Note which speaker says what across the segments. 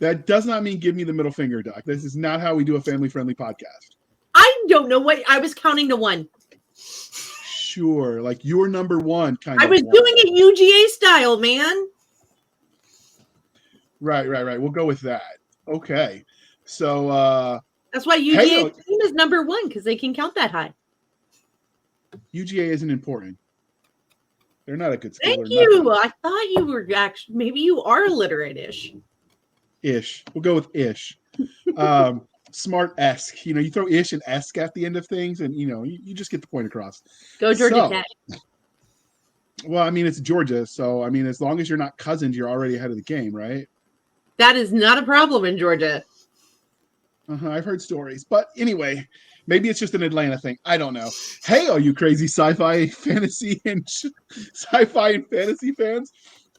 Speaker 1: That does not mean give me the middle finger, Doc. This is not how we do a family-friendly podcast.
Speaker 2: I don't know what I was counting to one.
Speaker 1: Sure, like you're number one kind of.
Speaker 2: I was doing it UGA style, man.
Speaker 1: Right. We'll go with that. Okay. So
Speaker 2: that's why UGA team is number one, because they can count that high.
Speaker 1: UGA isn't important. They're not a good school.
Speaker 2: Thank you. I thought you were actually, maybe you are literate-ish.
Speaker 1: Ish. We'll go with ish. Smart-esque. You throw ish and esque at the end of things, and you just get the point across.
Speaker 2: Go Georgia Tech.
Speaker 1: Well, I mean, it's Georgia, so I mean, as long as you're not cousins, you're already ahead of the game, right?
Speaker 2: That is not a problem in Georgia.
Speaker 1: I've heard stories, but anyway, maybe it's just an Atlanta thing. I don't know. Hey, all you crazy sci-fi, fantasy fans!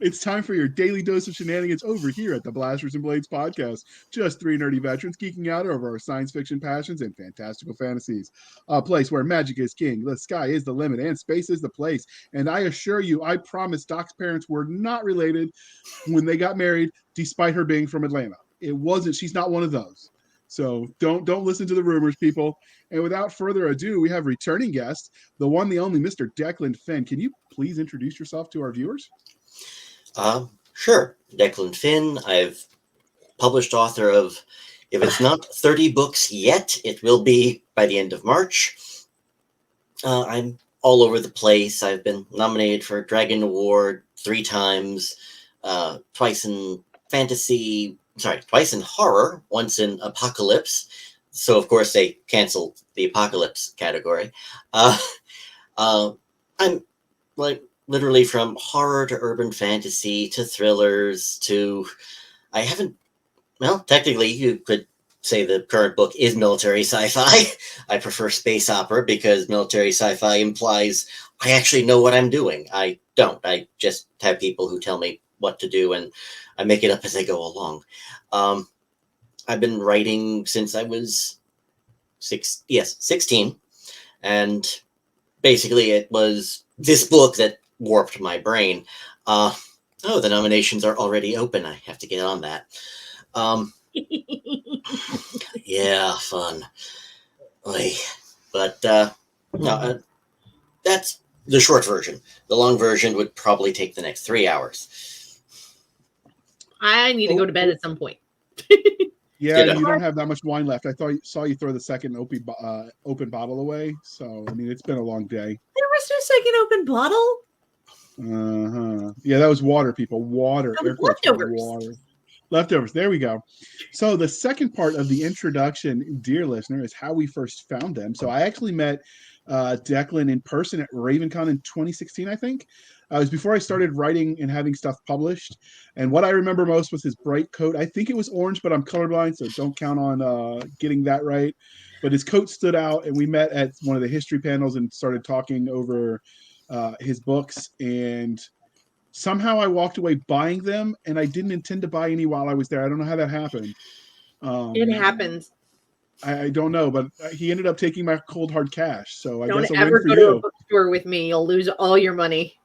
Speaker 1: It's time for your daily dose of shenanigans over here at the Blasters and Blades podcast. Just three nerdy veterans geeking out over our science fiction passions and fantastical fantasies. A place where magic is king, the sky is the limit, and space is the place. And I assure you, I promise Doc's parents were not related when they got married, despite her being from Atlanta. It wasn't. She's not one of those. So don't listen to the rumors, people. And without further ado, we have returning guest, the one, the only Mr. Declan Finn. Can you please introduce yourself to our viewers?
Speaker 3: Sure. Declan Finn. I've published author of, if it's not 30 books yet, it will be by the end of March. I'm all over the place. I've been nominated for a Dragon Award 3 times, twice in horror, once in apocalypse. So of course they canceled the apocalypse category. I'm like literally from horror to urban fantasy to thrillers to, technically you could say the current book is military sci-fi. I prefer space opera because military sci-fi implies I actually know what I'm doing. I don't. I just have people who tell me what to do and I make it up as I go along. I've been writing since I was 16. And basically it was this book that warped my brain. The nominations are already open. I have to get on that. Yeah, fun. But that's the short version. The long version would probably take the next 3 hours.
Speaker 2: I need to go to bed at some point.
Speaker 1: Yeah, you don't have that much wine left. I saw you throw the second open bottle away. So, I mean, it's been a long day.
Speaker 2: There was no second open bottle.
Speaker 1: Yeah, that was water, people. Water.
Speaker 2: Leftovers.
Speaker 1: Water. Leftovers. There we go. So the second part of the introduction, dear listener, is how we first found them. So I actually met Declan in person at RavenCon in 2016, I think. It was before I started writing and having stuff published. And what I remember most was his bright coat. I think it was orange, but I'm colorblind, so don't count on getting that right. But his coat stood out, and we met at one of the history panels and started talking over his books. And somehow I walked away buying them, and I didn't intend to buy any while I was there. I don't know how that happened.
Speaker 2: It happens.
Speaker 1: I don't know, but he ended up taking my cold hard cash. So I guess
Speaker 2: don't ever go to a bookstore with me. You'll lose all your money.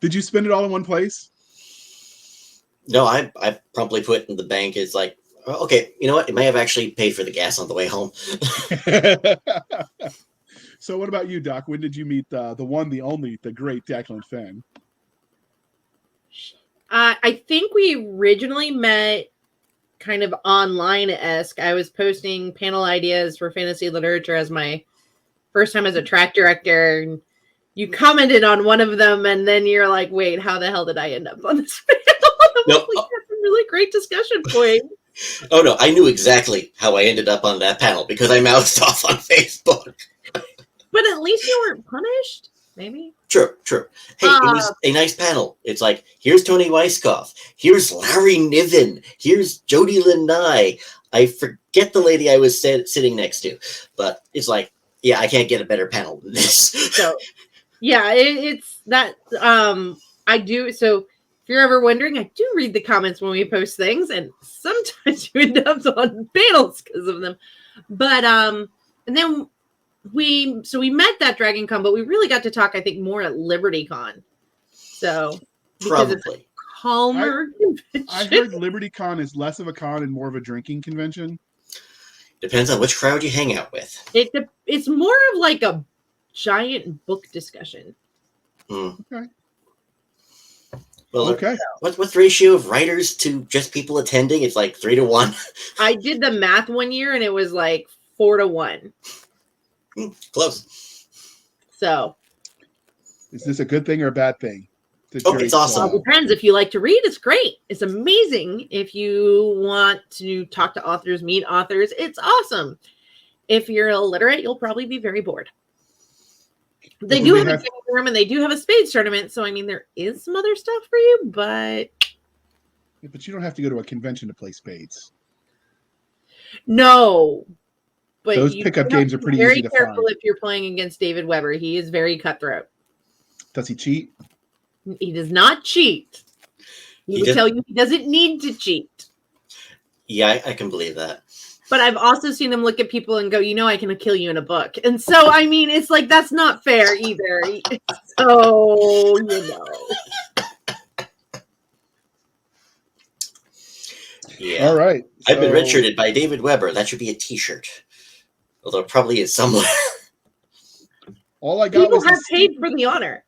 Speaker 1: Did you spend it all in one place?
Speaker 3: No, I promptly put it in the bank. It's like, okay, you know what? It may have actually paid for the gas on the way home.
Speaker 1: So what about you, Doc? When did you meet the one, the only, the great Declan Finn?
Speaker 2: I think we originally met kind of online-esque. I was posting panel ideas for fantasy literature as my first time as a track director. And you commented on one of them, and then you're like, wait, how the hell did I end up on this panel?
Speaker 3: Nope.
Speaker 2: That's a really great discussion point.
Speaker 3: Oh, no, I knew exactly how I ended up on that panel because I mouthed off on Facebook.
Speaker 2: But at least you weren't punished, maybe?
Speaker 3: True. Hey, it was a nice panel. It's like, here's Tony Weisskopf. Here's Larry Niven. Here's Jody Lynn Nye. I forget the lady I was sitting next to. But it's like, yeah, I can't get a better panel than this.
Speaker 2: So, yeah, it's that. I do. So if you're ever wondering, I do read the comments when we post things. And sometimes you end up on panels because of them. But, and then we met that Dragon Con, but we really got to talk, I think, more at LibertyCon. So because
Speaker 3: Probably.
Speaker 2: it's a calmer convention.
Speaker 1: I heard LibertyCon is less of a con and more of a drinking convention.
Speaker 3: Depends on which crowd you hang out with.
Speaker 2: It's more of like a giant book discussion.
Speaker 1: Okay.
Speaker 3: Well,
Speaker 1: Okay.
Speaker 3: what's the ratio of writers to just people attending? It's like 3 to 1.
Speaker 2: I did the math one year and it was like 4 to 1.
Speaker 3: Close.
Speaker 2: So
Speaker 1: Is this a good thing or a bad thing?
Speaker 3: It's awesome.
Speaker 2: it depends. If you like to read, it's great. It's amazing. If you want to talk to authors, meet authors, it's awesome. If you're illiterate, you'll probably be very bored. They do have a gaming room and they do have a spades tournament. So, I mean, there is some other stuff for you, but...
Speaker 1: Yeah, but you don't have to go to a convention to play spades.
Speaker 2: No. But
Speaker 1: those pickup games are pretty easy to find.
Speaker 2: Very careful if you're playing against David Weber. He is very cutthroat.
Speaker 1: Does he cheat?
Speaker 2: He does not cheat. He will tell you he doesn't need to cheat.
Speaker 3: Yeah, I can believe that.
Speaker 2: But I've also seen him look at people and go, I can kill you in a book. And so, I mean, it's like, that's not fair either. So,
Speaker 3: Yeah.
Speaker 1: All right.
Speaker 3: I've been redshirted by David Weber. That should be a t-shirt. Although it probably is somewhere.
Speaker 1: All I got
Speaker 2: people
Speaker 1: was
Speaker 2: have paid for the honor.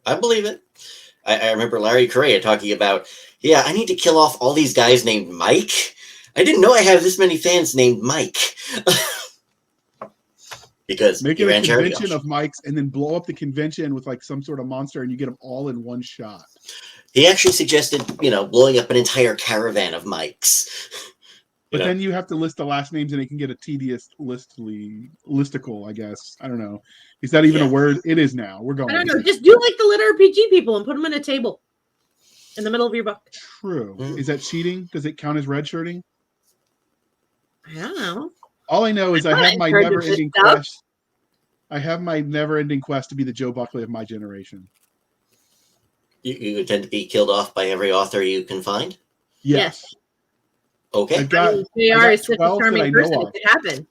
Speaker 3: I believe it. I remember Larry Correa talking about, I need to kill off all these guys named Mike. I didn't know I have this many fans named Mike. Because
Speaker 1: make it a convention of Mikes and then blow up the convention with like some sort of monster and you get them all in one shot.
Speaker 3: He actually suggested, blowing up an entire caravan of Mikes.
Speaker 1: But then you have to list the last names and it can get a tedious listicle, I guess. I don't know. Is that even a word? It is now. We're going.
Speaker 2: I don't know. Just do like the Lit RPG people and put them in a table in the middle of your book.
Speaker 1: True. Is that cheating? Does it count as redshirting?
Speaker 2: I don't know.
Speaker 1: All I know is I have my never-ending quest. I have my never-ending quest to be the Joe Buckley of my generation.
Speaker 3: You intend to be killed off by every author you can find?
Speaker 1: Yes.
Speaker 3: Okay.
Speaker 1: I got
Speaker 2: is such a
Speaker 1: 12 that I
Speaker 2: charming
Speaker 1: know
Speaker 2: person.
Speaker 1: of.
Speaker 2: It could happen.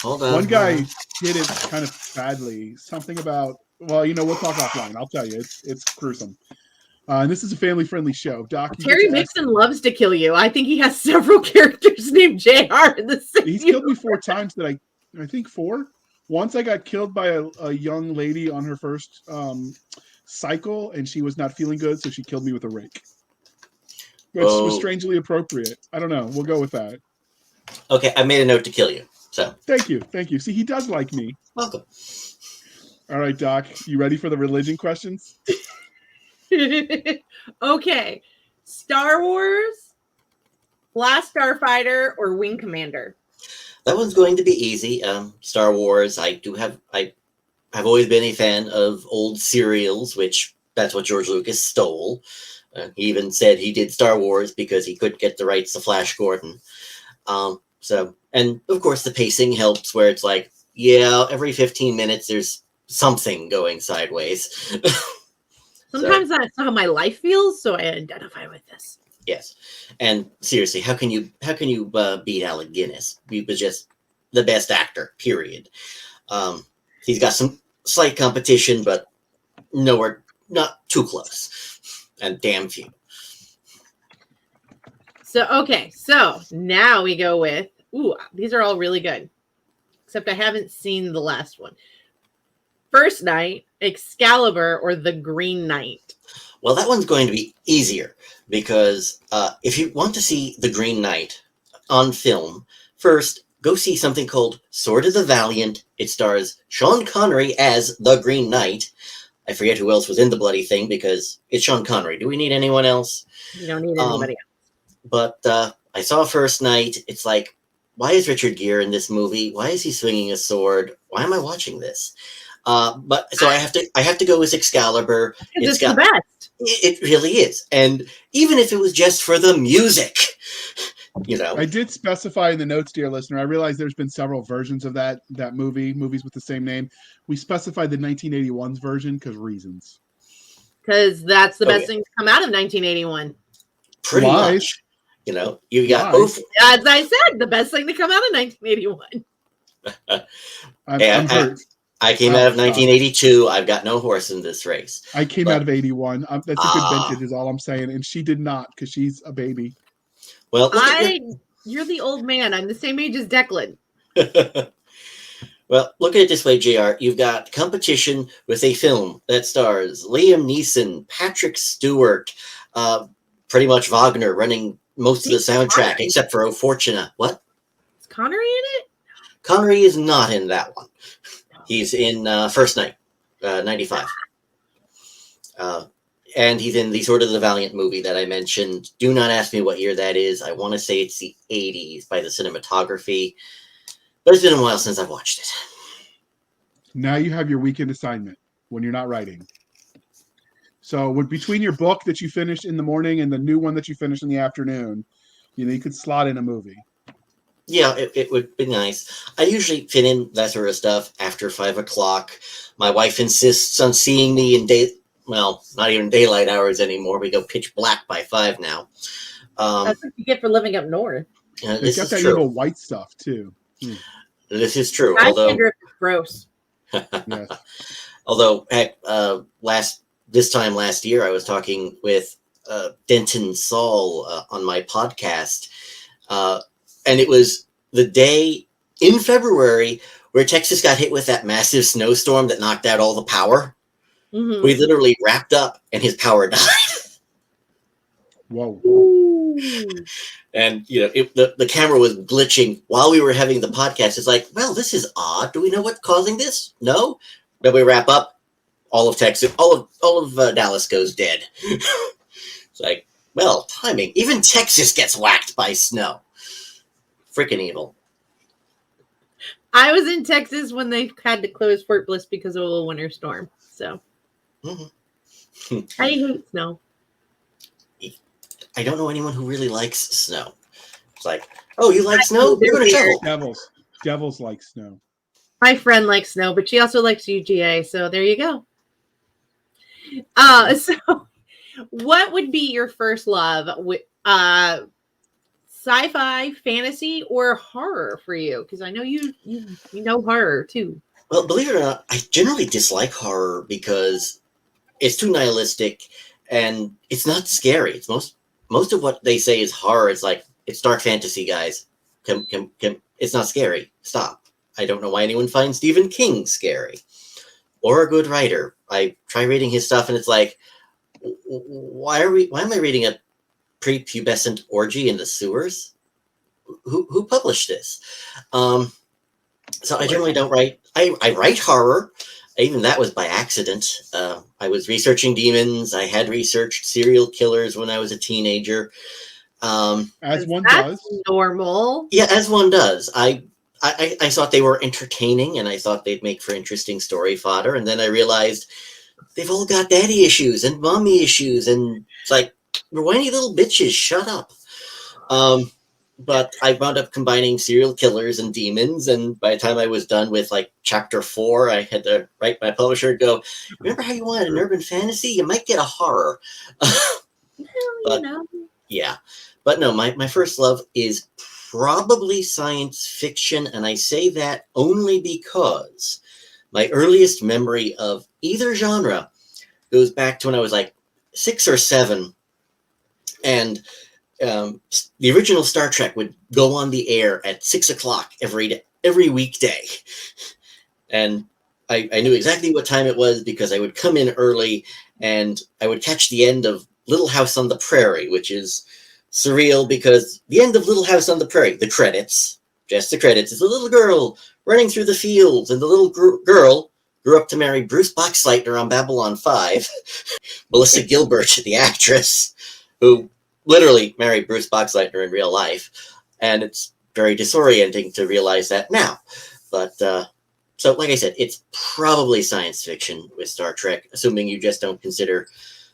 Speaker 3: Hold on.
Speaker 1: One guy did it kind of badly. Something about, we'll talk offline. I'll tell you. It's gruesome. And this is a family-friendly show. Doc,
Speaker 2: Terry Mixon loves to kill you. I think he has several characters named JR in the same.
Speaker 1: He's killed me 4 times that I think 4. Once I got killed by a young lady on her first cycle, and she was not feeling good, so she killed me with a rake. Which was strangely appropriate. I don't know. We'll go with that.
Speaker 3: Okay, I made a note to kill you. So
Speaker 1: Thank you. See, he does like me.
Speaker 3: Welcome.
Speaker 1: All right, Doc. You ready for the religion questions?
Speaker 2: Okay. Star Wars, Last Starfighter, or Wing Commander?
Speaker 3: That one's going to be easy. Star Wars. I've always been a fan of old serials, which that's what George Lucas stole. He even said he did Star Wars because he couldn't get the rights to Flash Gordon. And of course the pacing helps where it's like, every 15 minutes there's something going sideways.
Speaker 2: Sometimes that's how my life feels, so I identify with this.
Speaker 3: Yes. And seriously, how can you beat Alec Guinness? He was just the best actor, period. He's got some slight competition, but not too close. And damn few.
Speaker 2: So now we go with, these are all really good. Except I haven't seen the last one. First Knight, Excalibur, or The Green Knight?
Speaker 3: Well, that one's going to be easier because if you want to see The Green Knight on film, first, go see something called Sword of the Valiant. It stars Sean Connery as The Green Knight. I forget who else was in the bloody thing because it's Sean Connery. Do we need anyone else?
Speaker 2: You don't need anybody else.
Speaker 3: But I saw First Knight. It's like, why is Richard Gere in this movie? Why is he swinging a sword? Why am I watching this? But so I have to go with Excalibur.
Speaker 2: It's the best.
Speaker 3: It really is. And even if it was just for the music,
Speaker 1: I did specify in the notes, dear listener. I realize there's been several versions of that movies with the same name. We specified the 1981's version because reasons.
Speaker 2: Because that's the best thing to come out of 1981.
Speaker 3: Pretty much. You got both.
Speaker 2: As I said, the best thing to come out of 1981.
Speaker 1: I'm hurt.
Speaker 3: I came out of 1982. I've got no horse in this race.
Speaker 1: I came out of 81. That's a good vintage, is all I'm saying. And she did not, because she's a baby.
Speaker 3: Well,
Speaker 2: you're the old man. I'm the same age as Declan.
Speaker 3: Well, look at it this way, JR. You've got competition with a film that stars Liam Neeson, Patrick Stewart, pretty much Wagner running most of the soundtrack, except for O Fortuna. What?
Speaker 2: Is Connery in it?
Speaker 3: Connery is not in that one. He's in First Night, 95. And he's in the Sword of the Valiant movie that I mentioned. Do not ask me what year that is. I want to say it's the 80s by the cinematography. But it's been a while since I've watched it.
Speaker 1: Now you have your weekend assignment when you're not writing. So between your book that you finished in the morning and the new one that you finished in the afternoon, you could slot in a movie.
Speaker 3: Yeah, it would be nice. I usually fit in that sort of stuff after 5 o'clock. My wife insists on seeing me in not even daylight hours anymore. We go pitch black by 5 now.
Speaker 2: That's what you get for living up north.
Speaker 1: It's got that evil white stuff too.
Speaker 3: This is true.
Speaker 2: Although gross.
Speaker 1: Yes.
Speaker 3: Although, heck, this time last year, I was talking with Denton Saul on my podcast, and it was the day in February where Texas got hit with that massive snowstorm that knocked out all the power. Mm-hmm. We literally wrapped up, and his power died.
Speaker 1: Whoa.
Speaker 3: And, the camera was glitching while we were having the podcast. It's like, well, this is odd. Do we know what's causing this? No. Then we wrap up. All of Texas, all of Dallas goes dead. It's like, well, timing. Even Texas gets whacked by snow. Freaking evil.
Speaker 2: I was in Texas when they had to close Fort Bliss because of a winter storm. So, I hate snow.
Speaker 3: I don't know anyone who really likes snow. It's like, oh, you like snow? You're going to travel.
Speaker 1: Devils like snow.
Speaker 2: My friend likes snow, but she also likes UGA. So there you go. So what would be your first love? Sci-fi, fantasy, or horror for you? Because I know you know horror too.
Speaker 3: Well, believe it or not, I generally dislike horror because it's too nihilistic and it's not scary. It's most of what they say is horror. It's like, it's dark fantasy, guys. It's not scary. Stop. I don't know why anyone finds Stephen King scary or a good writer. I try reading his stuff and it's like, why am I reading a prepubescent orgy in the sewers? Who published this? So I generally don't write. I write horror. Even that was by accident. I was researching demons. I had researched serial killers when I was a teenager.
Speaker 1: As one does.
Speaker 2: Normal.
Speaker 3: Yeah, as one does. I thought they were entertaining, and I thought they'd make for interesting story fodder. And then I realized they've all got daddy issues and mommy issues, and it's like, we're whiny little bitches. Shut up. But I wound up combining serial killers and demons, and by the time I was done with like chapter 4, I had to write my publisher and go, remember how you wanted an urban fantasy? You might get a horror. Yeah. But no, my first love is probably science fiction, and I say that only because my earliest memory of either genre goes back to when I was like 6 or 7, and the original Star Trek would go on the air at 6 o'clock every weekday. And I knew exactly what time it was because I would come in early and I would catch the end of Little House on the Prairie, which is surreal because the end of Little House on the Prairie, the credits, just the credits, is a little girl running through the fields, and the little girl grew up to marry Bruce Boxleitner on Babylon 5, Melissa Gilbert, the actress, who literally married Bruce Boxleitner in real life, and it's very disorienting to realize that now. But so, like I said, it's probably science fiction with Star Trek, assuming you just don't consider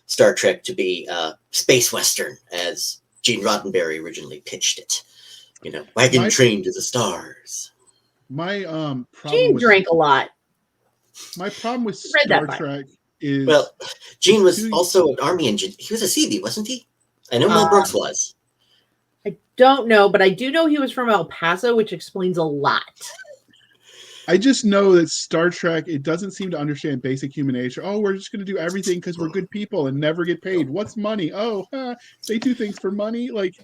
Speaker 3: Star Trek to be space western, as Gene Roddenberry originally pitched it. Wagon train to the stars.
Speaker 1: My problem.
Speaker 2: Gene drank a lot.
Speaker 1: My problem with Star Trek is,
Speaker 3: well, Gene was also an Army engineer. He was a Seabee, wasn't he? I know Mel Brooks was.
Speaker 2: I don't know, but I do know he was from El Paso, which explains a lot.
Speaker 1: I just know that Star Trek, it doesn't seem to understand basic human nature. Oh, we're just going to do everything because we're good people and never get paid. What's money? Oh, they do things for money. Like,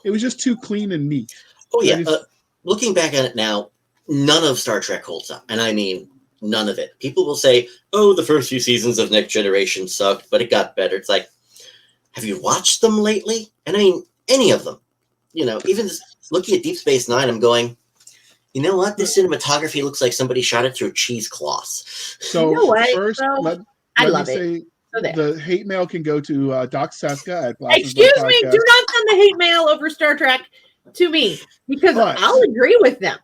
Speaker 1: it was just too clean and neat.
Speaker 3: Oh yeah,
Speaker 1: Just,
Speaker 3: looking back at it now, none of Star Trek holds up, and I mean none of it. People will say, "Oh, the first few seasons of Next Generation sucked, but it got better." It's like, have you watched them lately? And I mean, any of them. You know, even looking at Deep Space Nine, I'm going, you know what? This cinematography looks like somebody shot it through cheesecloths.
Speaker 1: So
Speaker 2: You know what,
Speaker 1: first,
Speaker 2: though?
Speaker 1: let
Speaker 2: I
Speaker 1: me
Speaker 2: love it.
Speaker 1: say
Speaker 2: So there.
Speaker 1: the hate mail can go to Doc Cisca at Blast
Speaker 2: Excuse
Speaker 1: Blue
Speaker 2: me,
Speaker 1: Podcast.
Speaker 2: do not send the hate mail over Star Trek to me because
Speaker 1: But-
Speaker 2: I'll agree with them.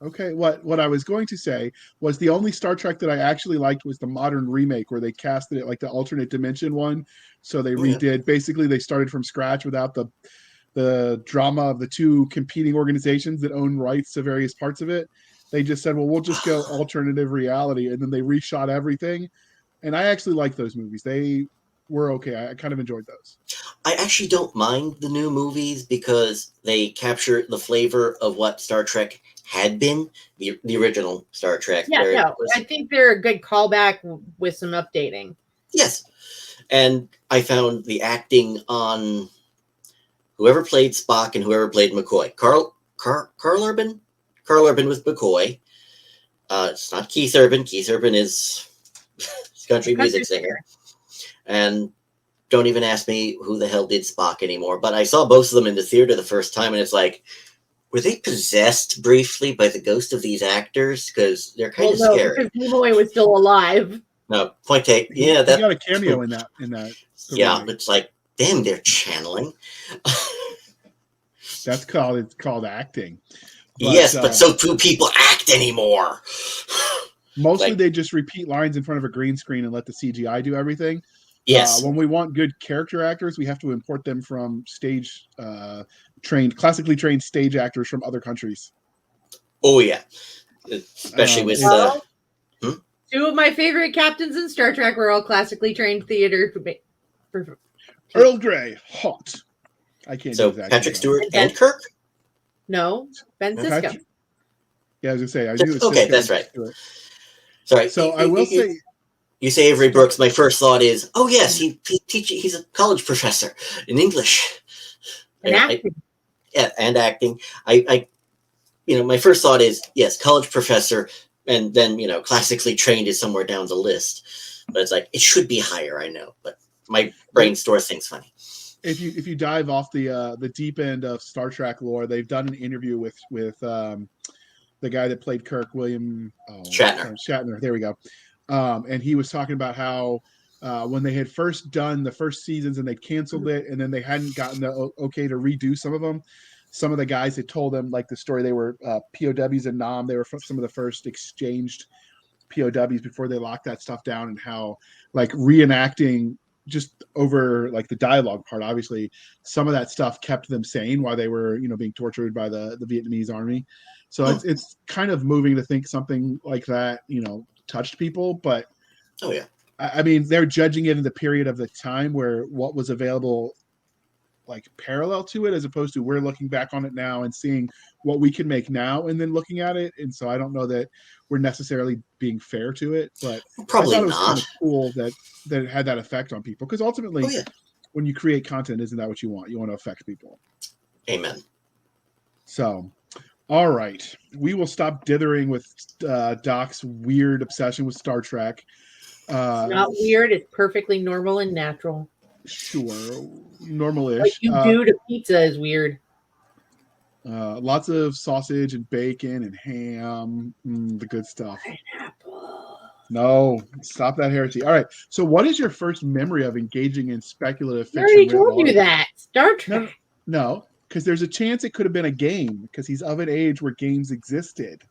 Speaker 1: Okay, what I was going to say was the only Star Trek that I actually liked was the modern remake where they casted it like the alternate dimension one. So they redid, basically they started from scratch without the drama of the two competing organizations that own rights to various parts of it. They just said, well, we'll just go alternative reality, and then they reshot everything. And I actually like those movies. They were okay. I kind of enjoyed those.
Speaker 3: I actually don't mind the new movies because they capture the flavor of what Star Trek had been, the original Star Trek.
Speaker 2: Yeah, no, I think they're a good callback with some updating.
Speaker 3: Yes. And I found the acting on whoever played Spock and whoever played McCoy. Carl Urban? Carl Urban with McCoy. It's not Keith Urban. Keith Urban is country music singer. And don't even ask me who the hell did Spock anymore. But I saw both of them in the theater the first time, and it's like, were they possessed briefly by the ghost of these actors? Because they're kind of scary.
Speaker 2: Because Nimoy was still alive.
Speaker 3: No, point take. Yeah,
Speaker 1: that got a cameo in that.
Speaker 3: Yeah, movie. It's like, damn, they're channeling.
Speaker 1: It's called acting.
Speaker 3: But, yes, but so few people act anymore.
Speaker 1: Mostly they just repeat lines in front of a green screen and let the CGI do everything.
Speaker 3: Yes.
Speaker 1: When we want good character actors, we have to import them from classically trained stage actors from other countries.
Speaker 3: Oh yeah, especially with
Speaker 2: two of my favorite captains in Star Trek were all classically trained theater.
Speaker 1: Earl Grey, hot. I can't.
Speaker 3: So
Speaker 1: do exactly
Speaker 3: Patrick Stewart and Kirk.
Speaker 2: No, Ben Cisco.
Speaker 1: Yeah, I was gonna say. I knew it was
Speaker 3: okay, that's right. Sorry.
Speaker 1: So I will say.
Speaker 3: You say Avery Brooks. My first thought is, oh yes, he's a college professor in English.
Speaker 2: And acting.
Speaker 3: And acting. I my first thought is, yes, college professor, and then, classically trained is somewhere down the list. But it's like, it should be higher, I know, but my brain stores things funny.
Speaker 1: If you dive off the deep end of Star Trek lore, they've done an interview with the guy that played Kirk, William Shatner. There we go. And he was talking about how when they had first done the first seasons and they canceled it, and then they hadn't gotten the okay to redo some of them. Some of the guys had told them, like the story, they were POWs in Nam. They were some of the first exchanged POWs before they locked that stuff down, and how like reenacting just over like the dialogue part. Obviously, some of that stuff kept them sane while they were being tortured by the Vietnamese army. So it's kind of moving to think something like that touched people. But
Speaker 3: oh yeah,
Speaker 1: I mean, they're judging it in the period of the time where what was available like parallel to it, as opposed to we're looking back on it now and seeing what we can make now and then looking at it. And so I don't know that we're necessarily being fair to it, but
Speaker 3: probably
Speaker 1: I thought it was
Speaker 3: not.
Speaker 1: kind of cool that it had that effect on people, because ultimately when you create content, isn't that what you want? You want to affect people.
Speaker 3: Amen.
Speaker 1: So all right, we will stop dithering with Doc's weird obsession with Star Trek.
Speaker 2: It's not weird. It's perfectly normal and natural.
Speaker 1: Sure, normal-ish.
Speaker 2: What you do to pizza is weird.
Speaker 1: Lots of sausage and bacon and ham, the good stuff.
Speaker 2: Pineapple.
Speaker 1: No, stop that heresy. All right, so what is your first memory of engaging in speculative fiction?
Speaker 2: I already told you that. Star Trek.
Speaker 1: No, because there's a chance it could have been a game, because he's of an age where games existed.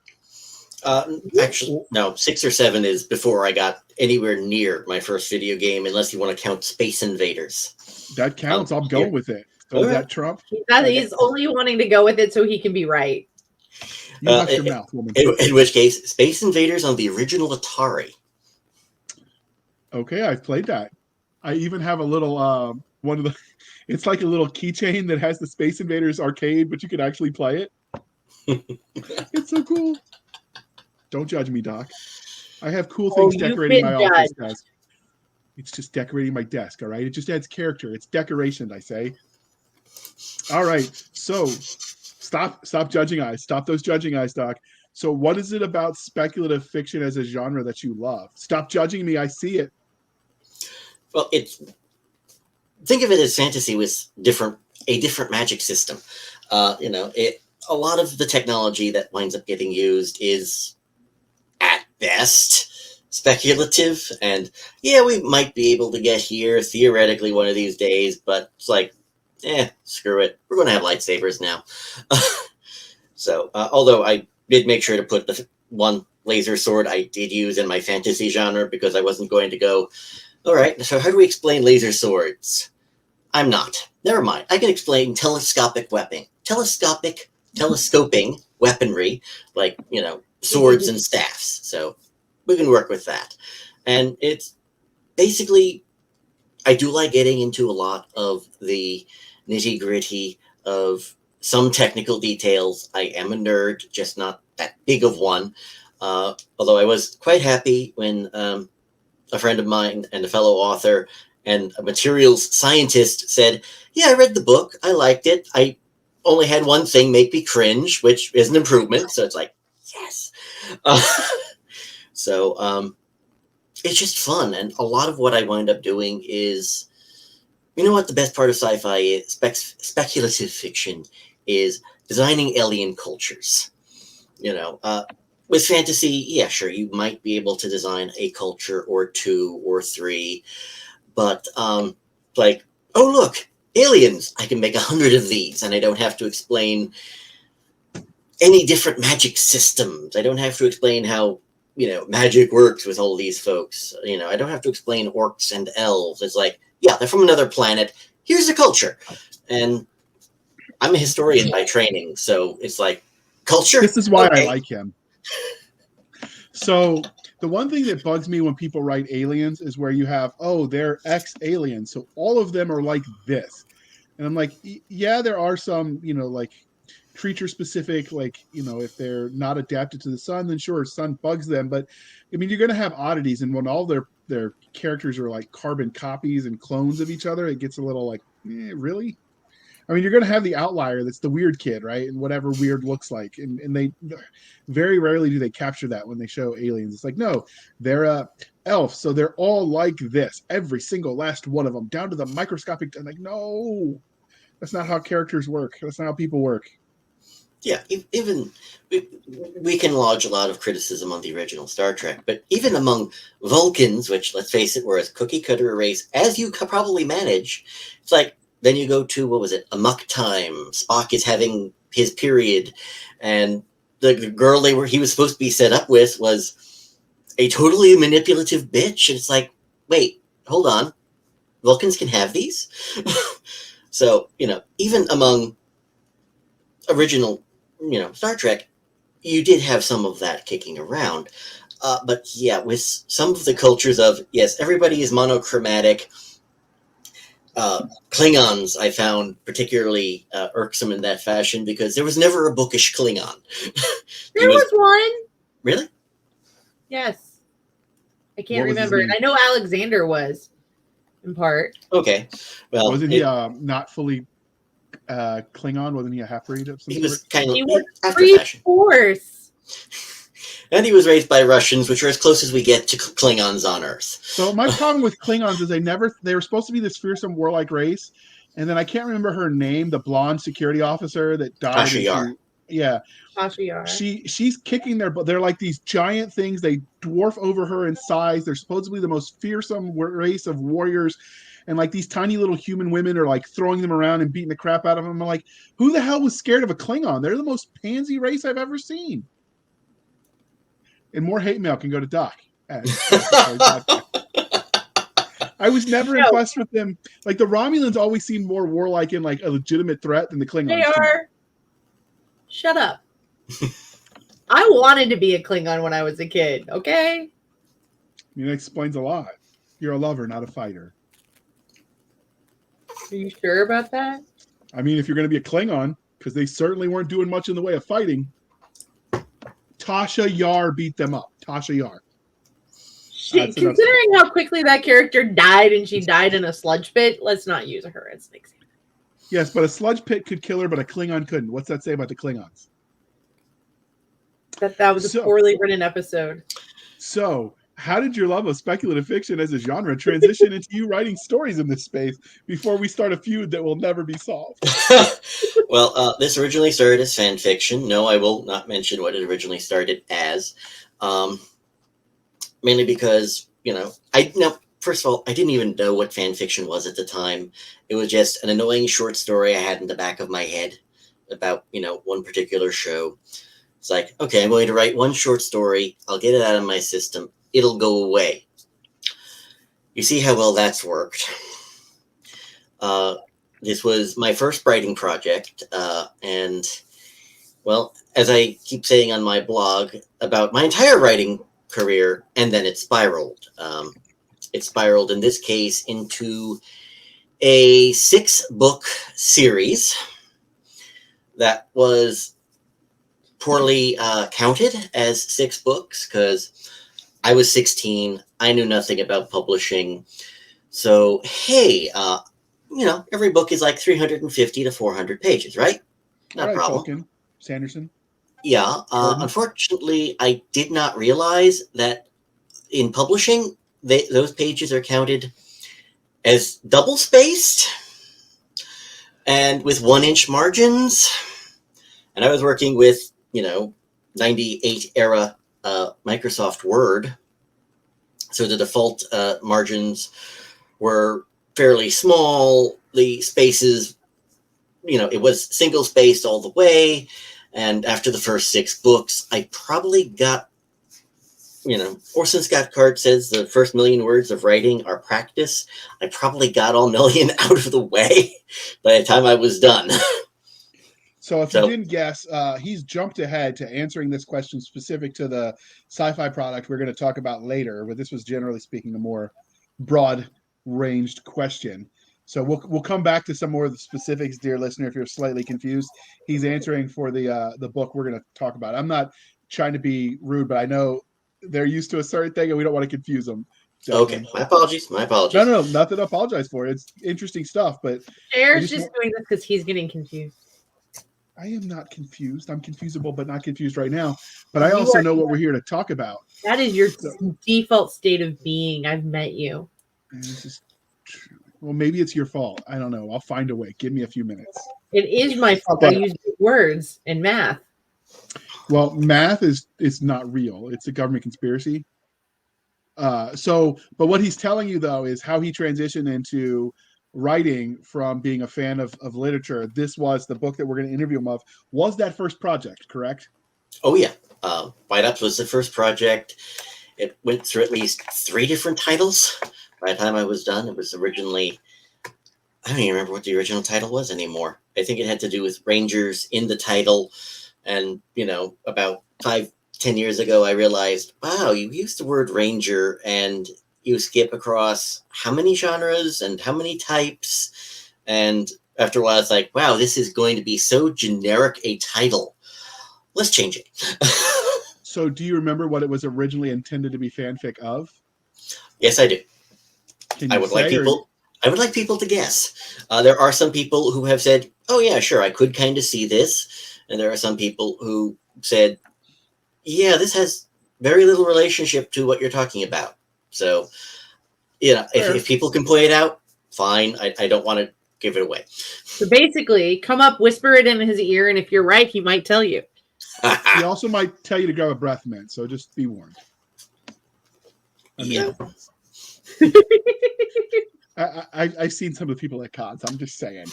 Speaker 3: Actually, no, 6 or 7 is before I got anywhere near my first video game, unless you want to count Space Invaders.
Speaker 1: That counts. I'm going with it. So is that Trump?
Speaker 2: He's only wanting to go with it so he can be right.
Speaker 1: You hush your mouth, woman.
Speaker 3: In which case, Space Invaders on the original Atari.
Speaker 1: Okay, I've played that. I even have a little one of the. It's like a little keychain that has the Space Invaders arcade, but you can actually play it. It's so cool. Don't judge me, Doc. I have cool
Speaker 2: Oh,
Speaker 1: things
Speaker 2: you've
Speaker 1: decorating
Speaker 2: been
Speaker 1: my office
Speaker 2: judged.
Speaker 1: desk. It's just decorating my desk, all right? It just adds character. It's decoration, I say. All right. So stop judging eyes. Stop those judging eyes, Doc. So what is it about speculative fiction as a genre that you love? Stop judging me. I see it.
Speaker 3: Well, think of it as fantasy with a different magic system. A lot of the technology that winds up getting used is at best speculative, and yeah, we might be able to get here theoretically one of these days, but it's like, screw it, we're going to have lightsabers now. So although I did make sure to put the one laser sword I did use in my fantasy genre, because I wasn't going to go, all right, so how do we explain laser swords? I'm not. Never mind. I can explain telescoping weaponry, like, swords and staffs. So we can work with that. And it's basically, I do like getting into a lot of the nitty gritty of some technical details. I am a nerd, just not that big of one. Although I was quite happy when a friend of mine and a fellow author and a materials scientist said, yeah, I read the book. I liked it. I only had one thing make me cringe, which is an improvement. So it's like, yes. So it's just fun. And a lot of what I wind up doing is, you know what the best part of sci-fi is? Speculative fiction is designing alien cultures. With fantasy, yeah, sure, you might be able to design a culture or two or three, but like, oh look, aliens! I can make 100 of these, and I don't have to explain any different magic systems. I don't have to explain how magic works with all these folks. I don't have to explain orcs and elves. It's like, yeah, they're from another planet. Here's the culture, and I'm a historian by training, so it's like, culture.
Speaker 1: This is why
Speaker 3: okay.
Speaker 1: I like him. So the one thing that bugs me when people write aliens is where you have, oh, they're ex-aliens, so all of them are like this. And I'm like, yeah, there are some, like creature specific, like, if they're not adapted to the sun, then sure, sun bugs them. But I mean, you're going to have oddities, and when all their characters are like carbon copies and clones of each other, it gets a little like, really? I mean, you're going to have the outlier that's the weird kid, right? And whatever weird looks like. And they very rarely do they capture that when they show aliens. It's like, no, they're elf. So they're all like this. Every single last one of them, down to the microscopic. I'm like, no, that's not how characters work. That's not how people work.
Speaker 3: Yeah, even we can lodge a lot of criticism on the original Star Trek, but even among Vulcans, which, let's face it, were as cookie cutter a race as you could probably manage, it's like, then you go to, what was it, Amok Time. Spock is having his period, and the girl he was supposed to be set up with was a totally manipulative bitch. And it's like, wait, hold on. Vulcans can have these? So, even among original, Star Trek, you did have some of that kicking around. But yeah, with some of the cultures of, yes, everybody is monochromatic. Klingons I found particularly irksome in that fashion, because there was never a bookish Klingon.
Speaker 2: There was one.
Speaker 3: Really?
Speaker 2: Yes. I can't remember it. I know Alexander was, in part.
Speaker 3: Okay. Well,
Speaker 1: wasn't he not fully Klingon? Wasn't he a half-breed of some sort?
Speaker 3: He was kind of,
Speaker 2: he was
Speaker 3: after fashion.
Speaker 2: Force.
Speaker 3: And he was raised by Russians, which are as close as we get to Klingons on Earth.
Speaker 1: So my problem with Klingons is they were supposed to be this fearsome warlike race, and then I can't remember her name, the blonde security officer that died.
Speaker 3: Tasha Yar.
Speaker 1: Yeah.
Speaker 2: Tasha Yar.
Speaker 1: She's kicking their butt. They're like these giant things. They dwarf over her in size. They're supposedly the most fearsome race of warriors. And like these tiny little human women are like throwing them around and beating the crap out of them. I'm like, who the hell was scared of a Klingon? They're the most pansy race I've ever seen. And more hate mail can go to Doc. I was never impressed with them. Like the Romulans always seemed more warlike and like a legitimate threat than the Klingons.
Speaker 2: They are. Shut up. I wanted to be a Klingon when I was a kid. Okay.
Speaker 1: I mean, that explains a lot. You're a lover, not a fighter.
Speaker 2: Are you sure about that?
Speaker 1: I mean, if you're going to be a Klingon, because they certainly weren't doing much in the way of fighting. Tasha Yar beat them up. Tasha Yar.
Speaker 2: Considering how quickly that character died and she died in a sludge pit, let's not use her as an example.
Speaker 1: Yes, but a sludge pit could kill her, but a Klingon couldn't. What's that say about the Klingons?
Speaker 2: That was a poorly written episode.
Speaker 1: So, how did your love of speculative fiction as a genre transition into you writing stories in this space before we start a feud that will never be solved?
Speaker 3: Well, this originally started as fan fiction. No, I will not mention what it originally started as. Mainly because, first of all, I didn't even know what fan fiction was at the time. It was just an annoying short story I had in the back of my head about, one particular show. It's like, okay, I'm going to write one short story. I'll get it out of my system. It'll go away. You see how well that's worked. This was my first writing project. And, well, as I keep saying on my blog, about my entire writing career, and then it spiraled. It spiraled, in this case, into a 6-book series that was poorly counted as 6 books because I was 16. I knew nothing about publishing. So, hey, every book is like 350 to 400 pages, right? Not a problem.
Speaker 1: Falcon, Sanderson.
Speaker 3: Yeah. Unfortunately, I did not realize that in publishing, those pages are counted as double-spaced and with 1-inch margins. And I was working with, 98 era Microsoft Word. So the default margins were fairly small. The spaces, it was single-spaced all the way. And after the first 6 books, I probably got, Orson Scott Card says the first 1,000,000 words of writing are practice. I probably got all 1,000,000 out of the way by the time I was done.
Speaker 1: So if you didn't guess, he's jumped ahead to answering this question specific to the sci-fi product we're going to talk about later, but this was generally speaking a more broad-ranged question. So we'll come back to some more of the specifics, dear listener, if you're slightly confused. He's answering for the book we're going to talk about. I'm not trying to be rude, but I know they're used to a certain thing and we don't want to confuse them.
Speaker 3: Okay, my apologies.
Speaker 1: No, nothing to apologize for. It's interesting stuff, but
Speaker 2: Jared's just doing this because he's getting confused.
Speaker 1: I am not confused. I'm confusable, but not confused right now. But I also know what we're here to talk about.
Speaker 2: That is your default state of being. I've met you.
Speaker 1: This is true. Well, maybe it's your fault. I don't know. I'll find a way. Give me a few minutes.
Speaker 2: It is my fault. I use words and math.
Speaker 1: Well, math is not real. It's a government conspiracy. But what he's telling you, though, is how he transitioned into writing from being a fan of literature. This was the book that we're going to interview him of. Was that first project, correct?
Speaker 3: Oh, yeah. White Ops was the first project. It went through at least 3 different titles. By the time I was done, it was originally, I don't even remember what the original title was anymore. I think it had to do with Rangers in the title. And, about 5-10 years ago, I realized, wow, you use the word Ranger and you skip across how many genres and how many types. And after a while, it's like, wow, this is going to be so generic a title. Let's change it.
Speaker 1: So do you remember what it was originally intended to be fanfic of?
Speaker 3: Yes, I do. I would like people to guess. There are some people who have said, oh, yeah, sure, I could kind of see this. And there are some people who said, yeah, this has very little relationship to what you're talking about. So, if people can play it out, fine. I don't want to give it away.
Speaker 2: So basically, come up, whisper it in his ear, and if you're right, he might tell you.
Speaker 1: He also might tell you to grab a breath mint, so just be warned. I've seen some of the people at cons. I'm just saying.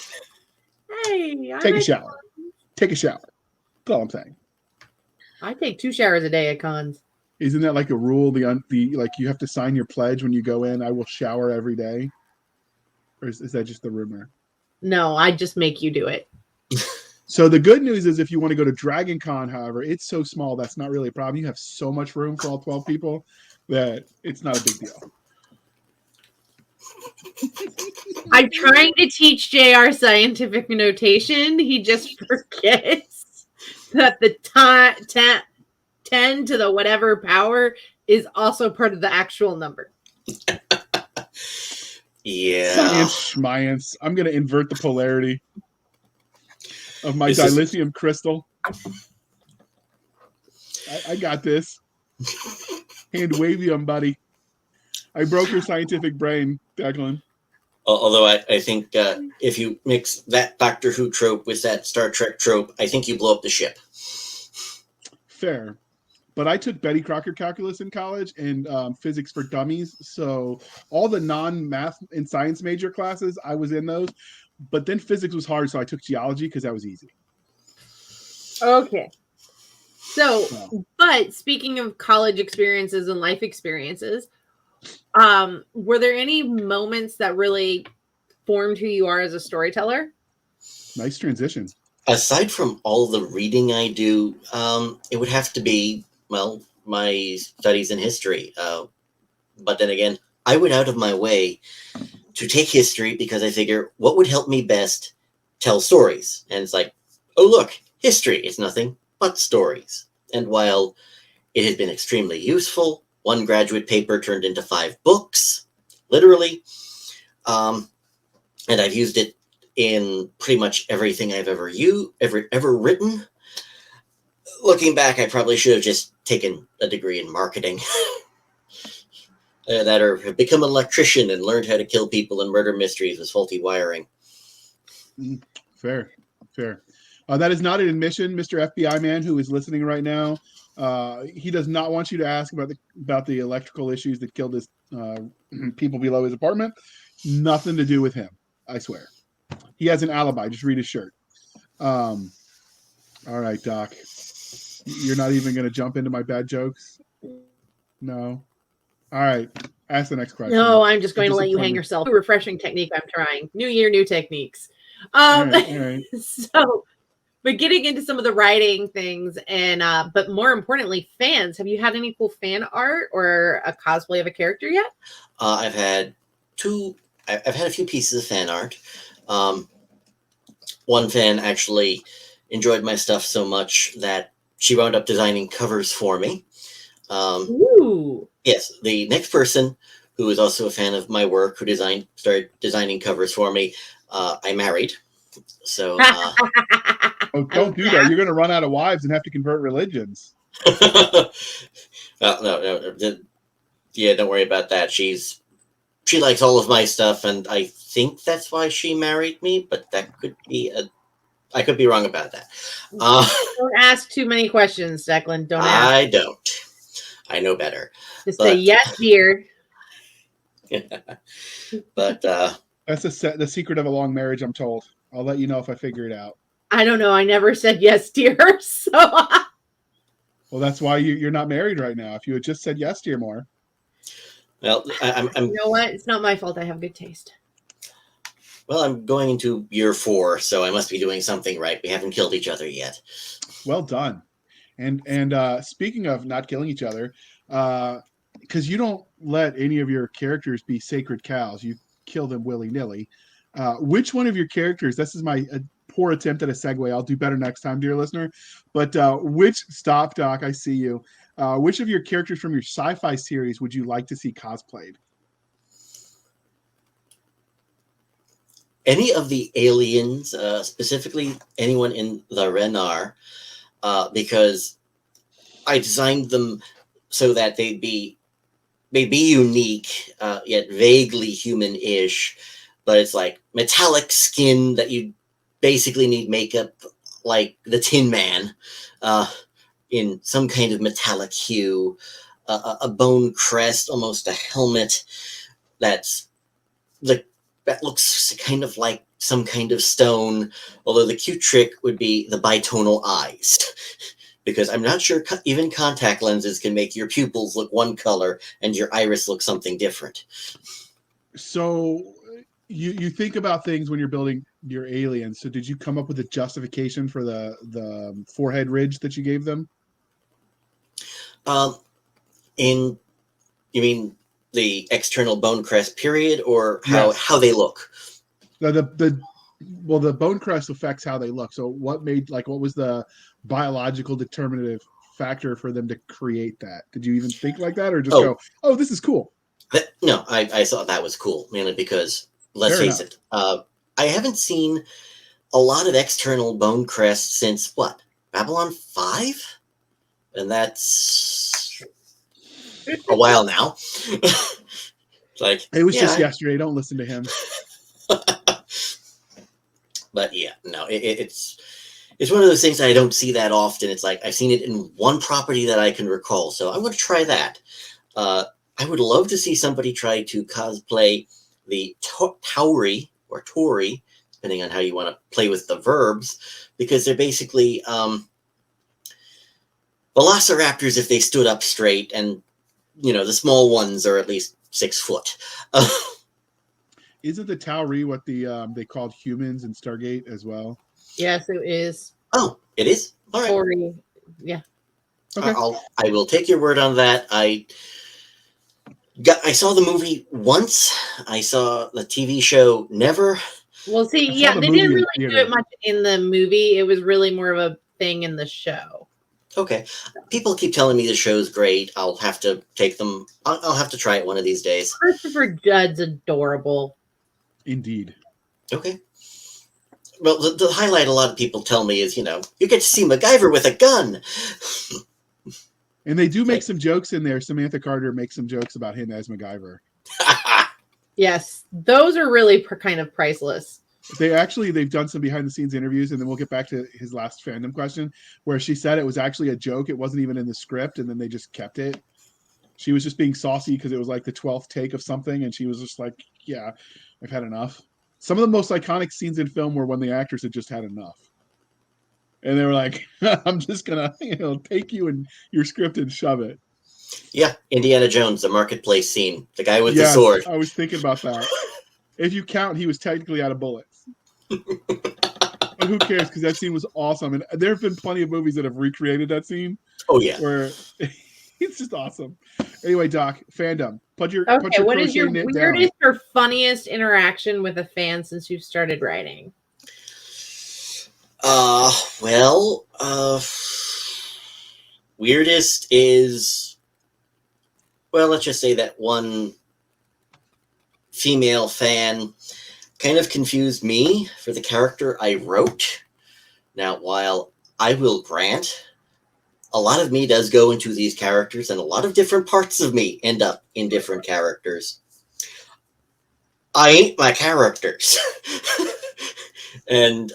Speaker 2: Hey,
Speaker 1: take a shower. Take a shower. That's all I'm saying.
Speaker 2: I take 2 showers a day at cons.
Speaker 1: Isn't that like a rule? The like you have to sign your pledge when you go in. I will shower every day. Or is that just the rumor?
Speaker 2: No, I just make you do it.
Speaker 1: So the good news is if you want to go to Dragon Con, however, it's so small that's not really a problem. You have so much room for all 12 people that it's not a big deal.
Speaker 2: I'm trying to teach JR scientific notation. He just forgets that the 10 to the whatever power is also part of the actual number.
Speaker 3: Yeah.
Speaker 1: Science schmience. I'm going to invert the polarity of my
Speaker 3: This is-
Speaker 1: dilithium crystal. I got this. Hand wavium, buddy. I broke your scientific brain, Declan.
Speaker 3: Although I think if you mix that Doctor Who trope with that Star Trek trope, I think you blow up the ship.
Speaker 1: Fair. But I took Betty Crocker calculus in college and physics for dummies. So all the non-math and science major classes, I was in those. But then physics was hard, so I took geology because that was easy.
Speaker 2: Okay. So,
Speaker 1: Wow.
Speaker 2: but speaking of college experiences and life experiences, were there any moments that really formed who you are as a storyteller?
Speaker 1: Nice transition.
Speaker 3: Aside from all the reading I do, it would have to be, well, my studies in history. But then again, I went out of my way to take history because I figure what would help me best tell stories. And it's like, oh, look, history is nothing but stories. And while it has been extremely useful, one graduate paper turned into 5 books, literally. And I've used it in pretty much everything I've ever written. Looking back, I probably should have just taken a degree in marketing. That or have become an electrician and learned how to kill people in murder mysteries with faulty wiring.
Speaker 1: Fair. That is not an admission, Mr. FBI man who is listening right now. He does not want you to ask about the electrical issues that killed his people below his apartment. Nothing to do with him, I swear. He has an alibi. Just read his shirt. All right, Doc. You're not even going to jump into my bad jokes? No. All right. Ask the next question.
Speaker 2: No, I'm just going to let you hang yourself. Refreshing technique I'm trying. New year, new techniques.
Speaker 1: All right.
Speaker 2: So, but getting into some of the writing things and but more importantly, fans. Have you had any cool fan art or a cosplay of a character yet?
Speaker 3: I've had a few pieces of fan art. One fan actually enjoyed my stuff so much that she wound up designing covers for me.
Speaker 2: Ooh.
Speaker 3: Yes, the next person who is also a fan of my work, who started designing covers for me, I married. So,
Speaker 1: oh, don't do that. You're going to run out of wives and have to convert religions.
Speaker 3: No. Yeah, don't worry about that. She likes all of my stuff, and I think that's why she married me. But that could be I could be wrong about that.
Speaker 2: Don't ask too many questions, Declan. Don't ask.
Speaker 3: I don't. I know better.
Speaker 2: Just say yes, dear.
Speaker 3: But
Speaker 1: that's the secret of a long marriage, I'm told. I'll let you know if I figure it out.
Speaker 2: I don't know. I never said yes, dear. So,
Speaker 1: well, that's why you're not married right now. If you had just said yes, dear, more.
Speaker 3: Well, I'm.
Speaker 2: You know what? It's not my fault. I have good taste.
Speaker 3: Well, I'm going into year 4, so I must be doing something right. We haven't killed each other yet.
Speaker 1: Well done. And speaking of not killing each other, because you don't let any of your characters be sacred cows, you kill them willy-nilly. Which one of your characters, this is my poor attempt at a segue, I'll do better next time, dear listener, but stop, Doc, I see you. Which of your characters from your sci-fi series would you like to see cosplayed?
Speaker 3: Any of the aliens, specifically anyone in the Renar, because I designed them so that they'd be unique, yet vaguely human-ish, but it's like metallic skin that you basically need makeup like the Tin Man, in some kind of metallic hue, a bone crest, almost a helmet that looks kind of like some kind of stone, although the cute trick would be the bitonal eyes. Because I'm not sure even contact lenses can make your pupils look one color and your iris look something different.
Speaker 1: So you think about things when you're building your aliens. So did you come up with a justification for the forehead ridge that you gave them?
Speaker 3: You mean the external bone crest period, or how they look?
Speaker 1: The bone crest affects how they look. So what was the biological determinative factor for them to create that? Did you even think like that, or just
Speaker 3: Oh.
Speaker 1: go, "Oh, this is cool"?
Speaker 3: No, I thought that was cool, mainly because, let's
Speaker 1: Fair
Speaker 3: face it, I haven't seen a lot of external bone crests since what? Babylon 5? And that's a while now. Like,
Speaker 1: It was
Speaker 3: yeah,
Speaker 1: just yesterday. Don't listen to him.
Speaker 3: But yeah, no, it's one of those things I don't see that often. It's like I've seen it in one property that I can recall, so I want to try that. I would love to see somebody try to cosplay the Tauri or Tori, depending on how you want to play with the verbs, because they're basically velociraptors if they stood up straight, and the small ones are at least 6 foot.
Speaker 1: Isn't the Tauri what they called humans in Stargate as well?
Speaker 2: Yes, it is.
Speaker 3: Oh, it is? All right.
Speaker 2: Tori. Yeah.
Speaker 1: Okay.
Speaker 3: I will take your word on that. I saw the movie once. I saw the TV show never.
Speaker 2: Well, see,
Speaker 1: I saw
Speaker 2: yeah,
Speaker 1: the
Speaker 2: they
Speaker 1: movie
Speaker 2: didn't
Speaker 1: in
Speaker 2: really do
Speaker 1: theater.
Speaker 2: it much in the movie. It was really more of a thing in the show.
Speaker 3: Okay. People keep telling me the show's great. I'll have to take them. I'll have to try it one of these days.
Speaker 2: Christopher Judd's adorable.
Speaker 1: Indeed.
Speaker 3: Okay. Well, the highlight a lot of people tell me is, you get to see MacGyver with a gun.
Speaker 1: And they do make some jokes in there. Samantha Carter makes some jokes about him as MacGyver.
Speaker 2: Yes, those are really kind of priceless.
Speaker 1: They've done some behind the scenes interviews, and then we'll get back to his last fandom question, where she said it was actually a joke. It wasn't even in the script, and then they just kept it. She was just being saucy because it was like the 12th take of something, and she was just like, yeah, I've had enough. Some of the most iconic scenes in film were when the actors had just had enough. And they were like, I'm just going to, take you and your script and shove it.
Speaker 3: Yeah, Indiana Jones, the marketplace scene. The guy with the sword.
Speaker 1: I was thinking about that. If you count, he was technically out of bullets. But who cares? Because that scene was awesome. And there have been plenty of movies that have recreated that scene.
Speaker 3: Oh, yeah.
Speaker 1: Where it's just awesome. Anyway, Doc, fandom. Put your
Speaker 2: what is your
Speaker 1: knit
Speaker 2: weirdest
Speaker 1: down.
Speaker 2: or funniest interaction with a fan since you started writing?
Speaker 3: Weirdest is, let's just say that one female fan kind of confused me for the character I wrote. Now, while I will grant, a lot of me does go into these characters, and a lot of different parts of me end up in different characters. I ain't my characters. And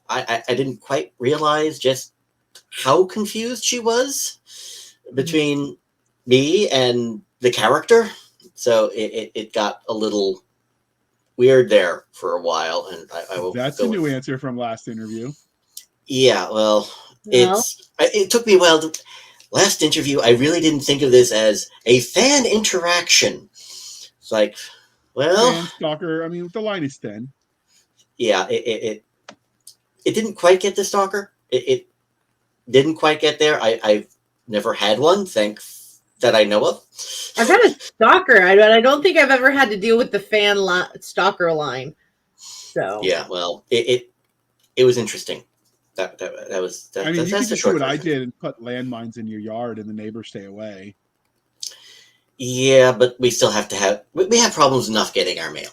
Speaker 3: I didn't quite realize just how confused she was between me and the character. So it got a little weird there for a while. And I will.
Speaker 1: That's a new answer from last interview.
Speaker 3: Yeah, it took me a while. Last interview, I really didn't think of this as a fan interaction. It's like,
Speaker 1: fan stalker. I mean, the line is thin.
Speaker 3: Yeah, it didn't quite get the stalker. It didn't quite get there. I've never had one, that I know of.
Speaker 2: I've had a stalker. I don't think I've ever had to deal with the fan stalker line. So
Speaker 3: yeah, it was interesting. That was.
Speaker 1: I mean, you can just do what I did and put landmines in your yard, and the neighbors stay away.
Speaker 3: Yeah, but we still have problems enough getting our mail.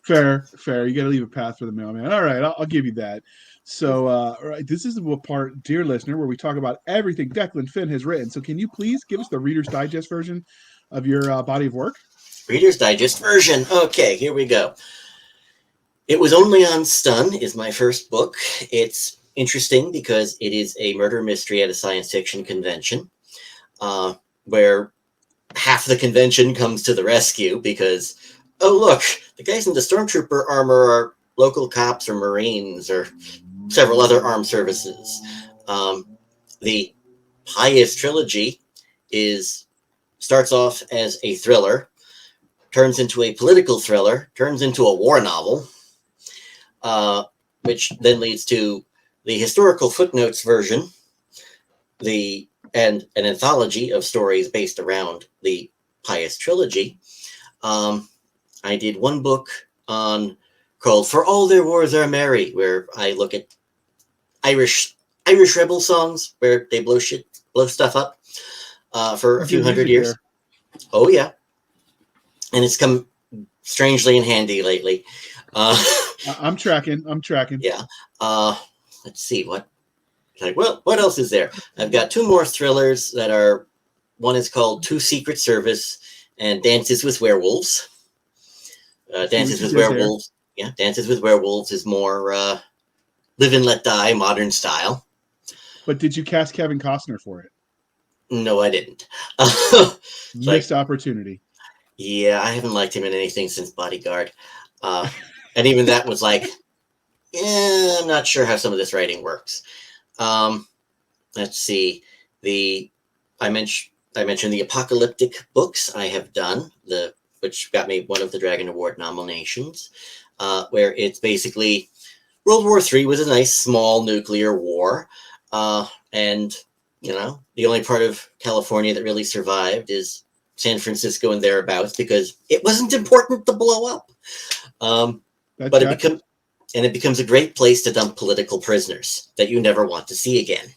Speaker 1: Fair. You got to leave a path for the mailman. All right, I'll give you that. So, all right, this is the part, dear listener, where we talk about everything Declan Finn has written. So, can you please give us the Reader's Digest version of your body of work?
Speaker 3: Reader's Digest version. Okay, here we go. It Was Only on Stun is my first book. It's interesting because it is a murder mystery at a science fiction convention, where half the convention comes to the rescue because, oh, look, the guys in the Stormtrooper armor are local cops or Marines or several other armed services. The Pious trilogy starts off as a thriller, turns into a political thriller, turns into a war novel, which then leads to the historical footnotes version, and an anthology of stories based around the Pious trilogy. I did one book called For All Their Wars Are Merry, where I look at Irish Irish rebel songs where they blow stuff up for a few
Speaker 1: Good
Speaker 3: hundred
Speaker 1: music
Speaker 3: years.
Speaker 1: there.
Speaker 3: Oh yeah, and it's come strangely in handy lately.
Speaker 1: I'm tracking. I'm tracking.
Speaker 3: Yeah. Let's see what. Like, well, what else is there? I've got two more thrillers that are. One is called To Secret Service and Dances with Werewolves. Dances with Werewolves. There. Yeah, Dances with Werewolves is more Live and Let Die, modern style.
Speaker 1: But did you cast Kevin Costner for it?
Speaker 3: No, I didn't.
Speaker 1: Missed opportunity.
Speaker 3: Yeah, I haven't liked him in anything since Bodyguard. And even that was like, I'm not sure how some of this writing works. Let's see. I mentioned the apocalyptic books I have done, which got me one of the Dragon Award nominations, where it's basically World War III was a nice small nuclear war, and the only part of California that really survived is San Francisco and thereabouts because it wasn't important to blow up. But it becomes a great place to dump political prisoners that you never want to see again.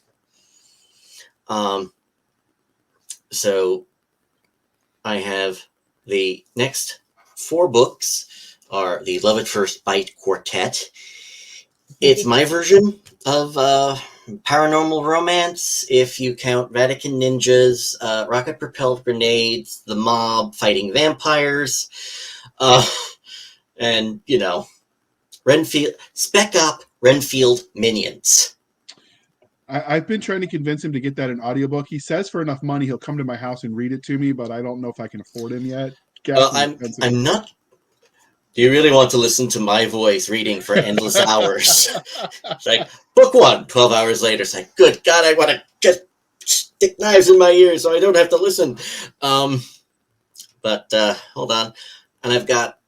Speaker 3: So I have the next 4 books are the Love at First Bite Quartet. It's my version of paranormal romance, if you count Vatican ninjas, rocket-propelled grenades, the mob fighting vampires, and, Renfield, Spec Op, Renfield minions.
Speaker 1: I've been trying to convince him to get that in audiobook. He says for enough money he'll come to my house and read it to me, but I don't know if I can afford him yet.
Speaker 3: I'm not. Do you really want to listen to my voice reading for endless hours? It's like, book 1, 12 hours later. It's like, good God, I want to just stick knives in my ears so I don't have to listen. But hold on. And I've got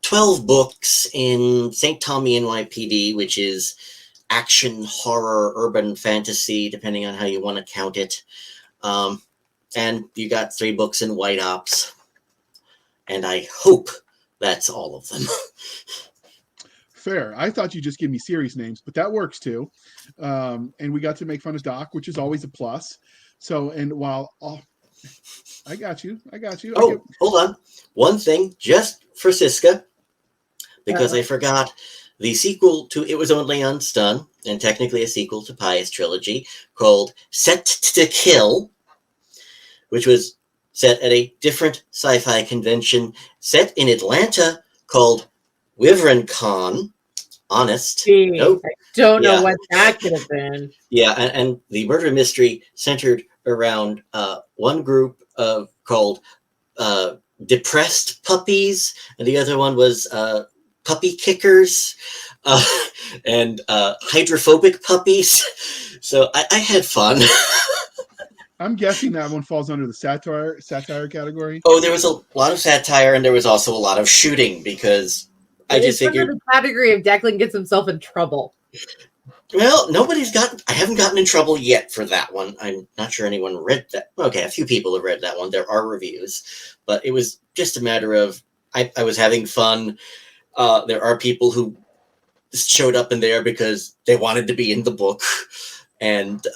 Speaker 3: 12 books in St. Tommy NYPD, which is action, horror, urban fantasy, depending on how you want to count it. And you got 3 books in White Ops. And I hope that's all of them.
Speaker 1: Fair. I thought you just give me series names, but that works too. And we got to make fun of Doc, which is always a plus. So, and while I got you.
Speaker 3: Oh, hold on. One thing just for Cisca, because I forgot the sequel to It Was Only Unstun, and technically a sequel to Pious Trilogy, called Set to Kill, which was set at a different sci-fi convention set in Atlanta called WiveronCon. Honest.
Speaker 2: Nope. I don't know what that could have been.
Speaker 3: Yeah, and the murder mystery centered around one group called Depressed Puppies, and the other one was Puppy Kickers, and Hydrophobic Puppies. So I had fun.
Speaker 1: I'm guessing that one falls under the satire category.
Speaker 3: Oh, there was a lot of satire, and there was also a lot of shooting because I just figured
Speaker 2: the category of Declan gets himself in trouble.
Speaker 3: Well, I haven't gotten in trouble yet for that one. I'm not sure anyone read that. Okay, a few people have read that one. There are reviews, but it was just a matter of I was having fun. There are people who showed up in there because they wanted to be in the book, and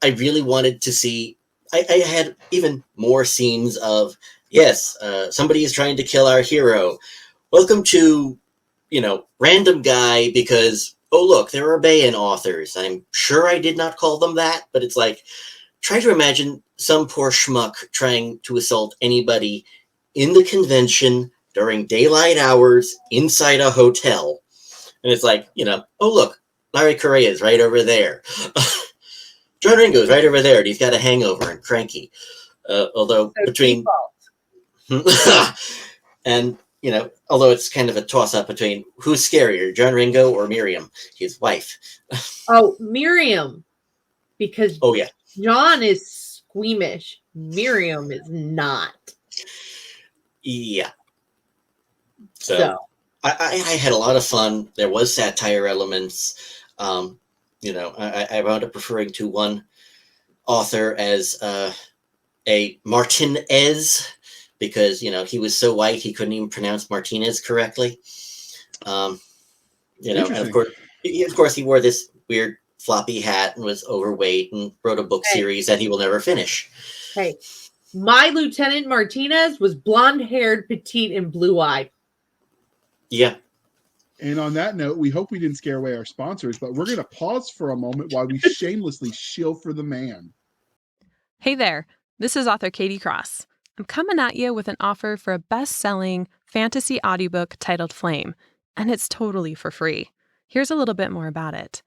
Speaker 3: I really wanted to see. I had even more scenes of yes, somebody is trying to kill our hero. Welcome to, random guy because, oh, look, there are Bayan authors. I'm sure I did not call them that, but it's like, try to imagine some poor schmuck trying to assault anybody in the convention during daylight hours inside a hotel. And it's like, oh, look, Larry Correa is right over there. John Ringo's right over there, and he's got a hangover and cranky. Although between... and... although it's kind of a toss-up between who's scarier, John Ringo or Miriam, his wife.
Speaker 2: Oh, Miriam. Because
Speaker 3: yeah.
Speaker 2: John is squeamish. Miriam is not.
Speaker 3: Yeah. So. I had a lot of fun. There was satire elements. I wound up referring to one author as a Martinez, because he was so white he couldn't even pronounce Martinez correctly. And of course he wore this weird floppy hat and was overweight and wrote a book
Speaker 2: Hey.
Speaker 3: series that he will never finish.
Speaker 2: Hey, my Lieutenant Martinez was blonde-haired, petite, and blue-eyed.
Speaker 3: Yeah.
Speaker 1: And on that note, we hope we didn't scare away our sponsors, but we're going to pause for a moment while we shamelessly shill for the man.
Speaker 4: Hey there, this is author Katie Cross. I'm coming at you with an offer for a best-selling fantasy audiobook titled Flame, and it's totally for free. Here's a little bit more about it.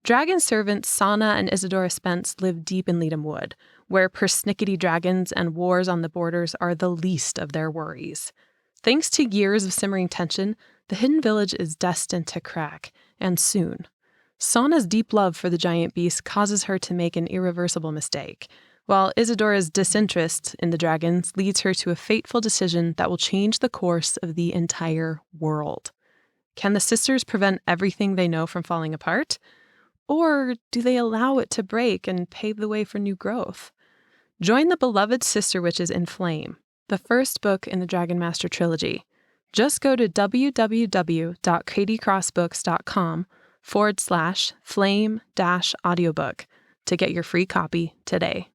Speaker 4: Dragon servants Sana and Isadora Spence live deep in Leadham Wood, where persnickety dragons and wars on the borders are the least of their worries. Thanks to years of simmering tension, the hidden village is destined to crack, and soon. Sana's deep love for the giant beast causes her to make an irreversible mistake, while Isadora's disinterest in the dragons leads her to a fateful decision that will change the course of the entire world. Can the sisters prevent everything they know from falling apart? Or do they allow it to break and pave the way for new growth? Join the beloved sister witches in Flame, the first book in the Dragon Master trilogy. Just go to www.katiecrossbooks.com/flame-audiobook to get your free copy today.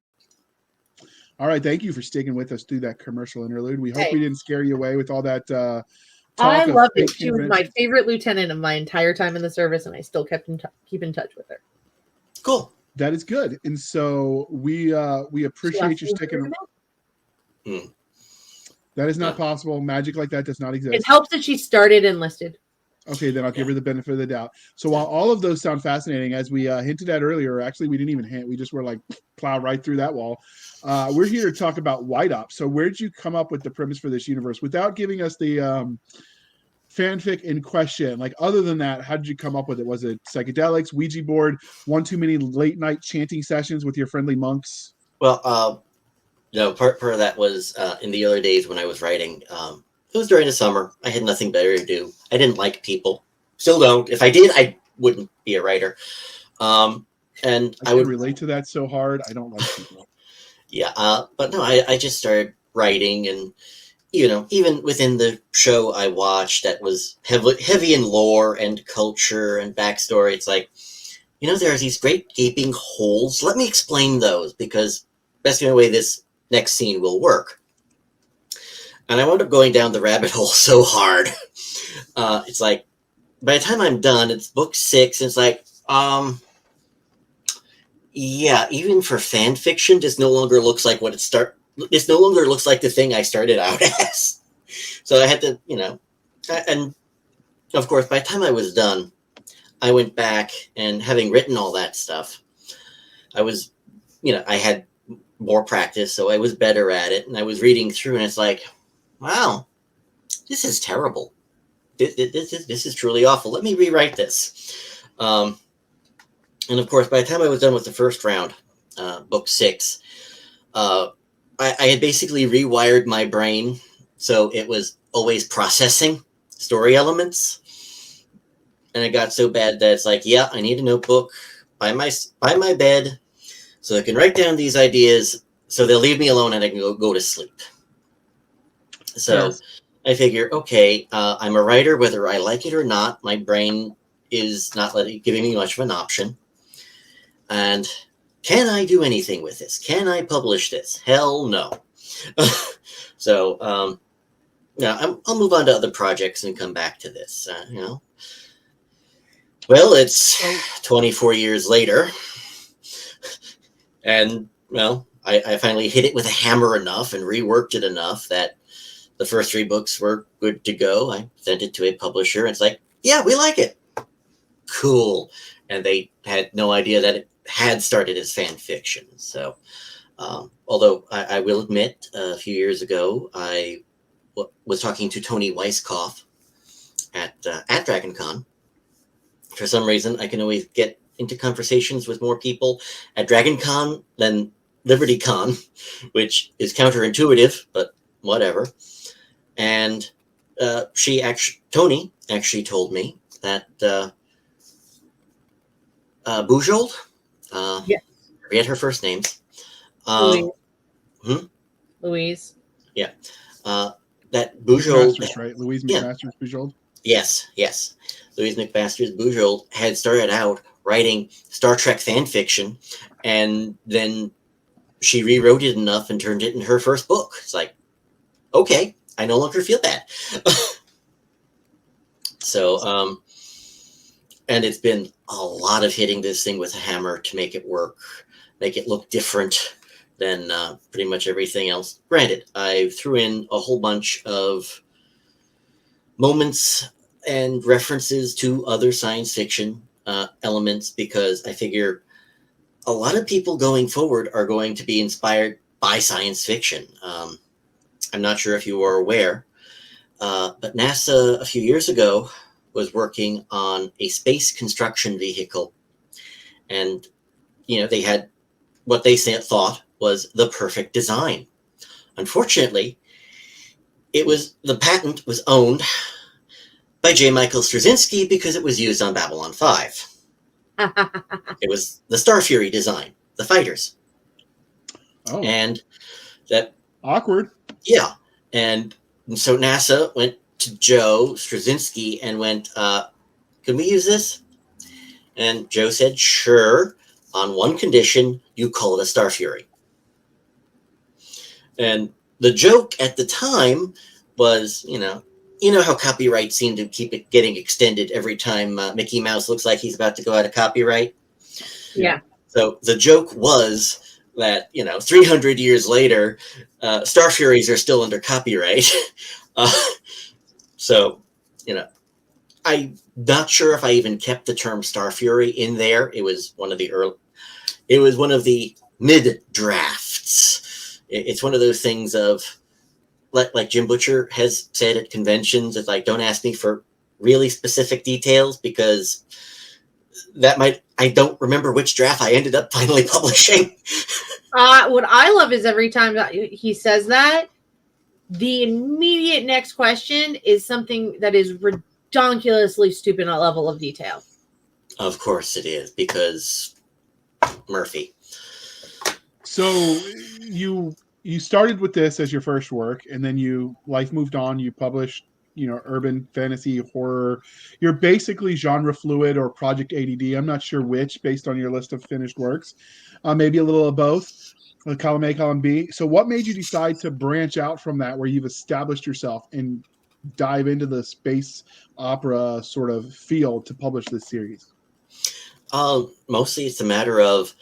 Speaker 1: All right, thank you for sticking with us through that commercial interlude. We hope we didn't scare you away with all that talk.
Speaker 2: I
Speaker 1: of
Speaker 2: loved it.
Speaker 1: fake
Speaker 2: She was my
Speaker 1: conventions.
Speaker 2: favorite lieutenant of my entire time in the service, and I still keep in touch with her.
Speaker 3: Cool.
Speaker 1: That is good, and so we appreciate you sticking.
Speaker 3: Mm.
Speaker 1: That is not possible. Magic like that does not exist.
Speaker 2: It helps that she started enlisted.
Speaker 1: Okay, then I'll give her the benefit of the doubt. So while all of those sound fascinating, as we hinted at earlier, actually we didn't even hint, we just were like plow right through that wall. We're here to talk about White Ops. So where did you come up with the premise for this universe without giving us the fanfic in question? Like, other than that, how did you come up with it? Was it psychedelics, Ouija board, one too many late night chanting sessions with your friendly monks?
Speaker 3: Well, part of that was in the early days when I was writing. It was during the summer. I had nothing better to do. I didn't like people. Still don't. If I did, I wouldn't be a writer. And
Speaker 1: I would relate to that so hard. I don't like people.
Speaker 3: Yeah, but no, I just started writing, and even within the show I watched that was heavy in lore and culture and backstory, it's like, there are these great gaping holes. Let me explain those, because that's the only way this next scene will work. And I wound up going down the rabbit hole so hard. It's like, by the time I'm done, it's book 6, and it's like, yeah, even for fan fiction, this no longer looks like this no longer looks like the thing I started out as. So I had to, and of course, by the time I was done, I went back, and having written all that stuff, I was, I had more practice, so I was better at it, and I was reading through, and it's like, wow, this is terrible. This is truly awful. Let me rewrite this. And of course, by the time I was done with the first round, book 6, I had basically rewired my brain so it was always processing story elements. And it got so bad that it's like, yeah, I need a notebook by my bed so I can write down these ideas so they'll leave me alone and I can go to sleep. So yes. I figure, okay, I'm a writer, whether I like it or not. My brain is not giving me much of an option. And can I do anything with this? Can I publish this? Hell no. So, I'll move on to other projects and come back to this, Well, it's 24 years later. And, I finally hit it with a hammer enough and reworked it enough that the first 3 books were good to go. I sent it to a publisher, and it's like, yeah, we like it. Cool. And they had no idea that it had started as fan fiction. So, although I will admit, a few years ago, I was talking to Tony Weisskopf at DragonCon. For some reason, I can always get into conversations with more people at DragonCon than LibertyCon, which is counterintuitive, but whatever. And Tony actually told me that Bujold,
Speaker 2: yes.
Speaker 3: I forget her first names.
Speaker 2: Louise.
Speaker 3: Yeah. That Bujold.
Speaker 1: McMaster's, right? Louise McMaster's Bujold?
Speaker 3: Yes. Louise McMaster's Bujold had started out writing Star Trek fan fiction, and then she rewrote it enough and turned it in her first book. It's like, okay, I no longer feel bad. So, and it's been a lot of hitting this thing with a hammer to make it work, make it look different than pretty much everything else. Granted, I threw in a whole bunch of moments and references to other science fiction elements because I figure a lot of people going forward are going to be inspired by science fiction. I'm not sure if you are aware, but NASA a few years ago was working on a space construction vehicle, and they had what they thought was the perfect design. Unfortunately, the patent was owned by J. Michael Straczynski because it was used on Babylon 5. It was the Star Fury design, the fighters.
Speaker 1: Oh,
Speaker 3: and that
Speaker 1: awkward.
Speaker 3: Yeah, and so NASA went to Joe Straczynski and went, "Can we use this?" And Joe said, "Sure, on one condition: you call it a Star Fury." And the joke at the time was, how copyright seemed to keep it getting extended every time Mickey Mouse looks like he's about to go out of copyright.
Speaker 2: Yeah.
Speaker 3: So the joke was that, 300 years later, Star Furies are still under copyright. So, I'm not sure if I even kept the term Star Fury in there. It was one of the mid drafts. It's one of those things of, like Jim Butcher has said at conventions, it's like, don't ask me for really specific details because I don't remember which draft I ended up finally publishing.
Speaker 2: What I love is every time that he says that, the immediate next question is something that is ridiculously stupid at level of detail.
Speaker 3: Of course it is, because Murphy.
Speaker 1: So you started with this as your first work, and then life moved on. You published, urban fantasy, horror. You're basically genre fluid or Project ADD. I'm not sure which, based on your list of finished works. Maybe a little of both. Column A, column B. So what made you decide to branch out from that, where you've established yourself, and dive into the space opera sort of field to publish this series?
Speaker 3: Mostly it's a matter of,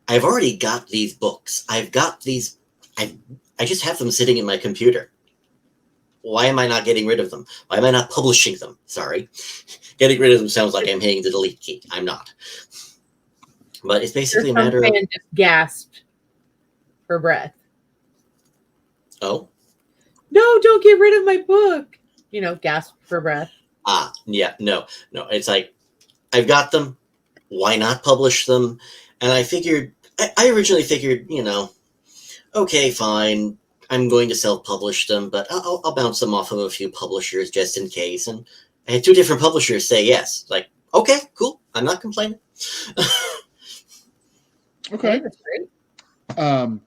Speaker 3: I've already got these books. I've got these. I just have them sitting in my computer. Why am I not getting rid of them? Why am I not publishing them? Sorry. Getting rid of them sounds like I'm hitting the delete key. I'm not. But it's basically a matter of...
Speaker 2: just gasped for breath.
Speaker 3: Oh?
Speaker 2: No, don't get rid of my book. Gasp for breath.
Speaker 3: Yeah, no. It's like, I've got them. Why not publish them? And I originally figured, okay, fine. I'm going to self-publish them, but I'll bounce them off of a few publishers just in case. And I had 2 different publishers say yes. Like, okay, cool. I'm not complaining.
Speaker 1: Okay.
Speaker 2: That's great.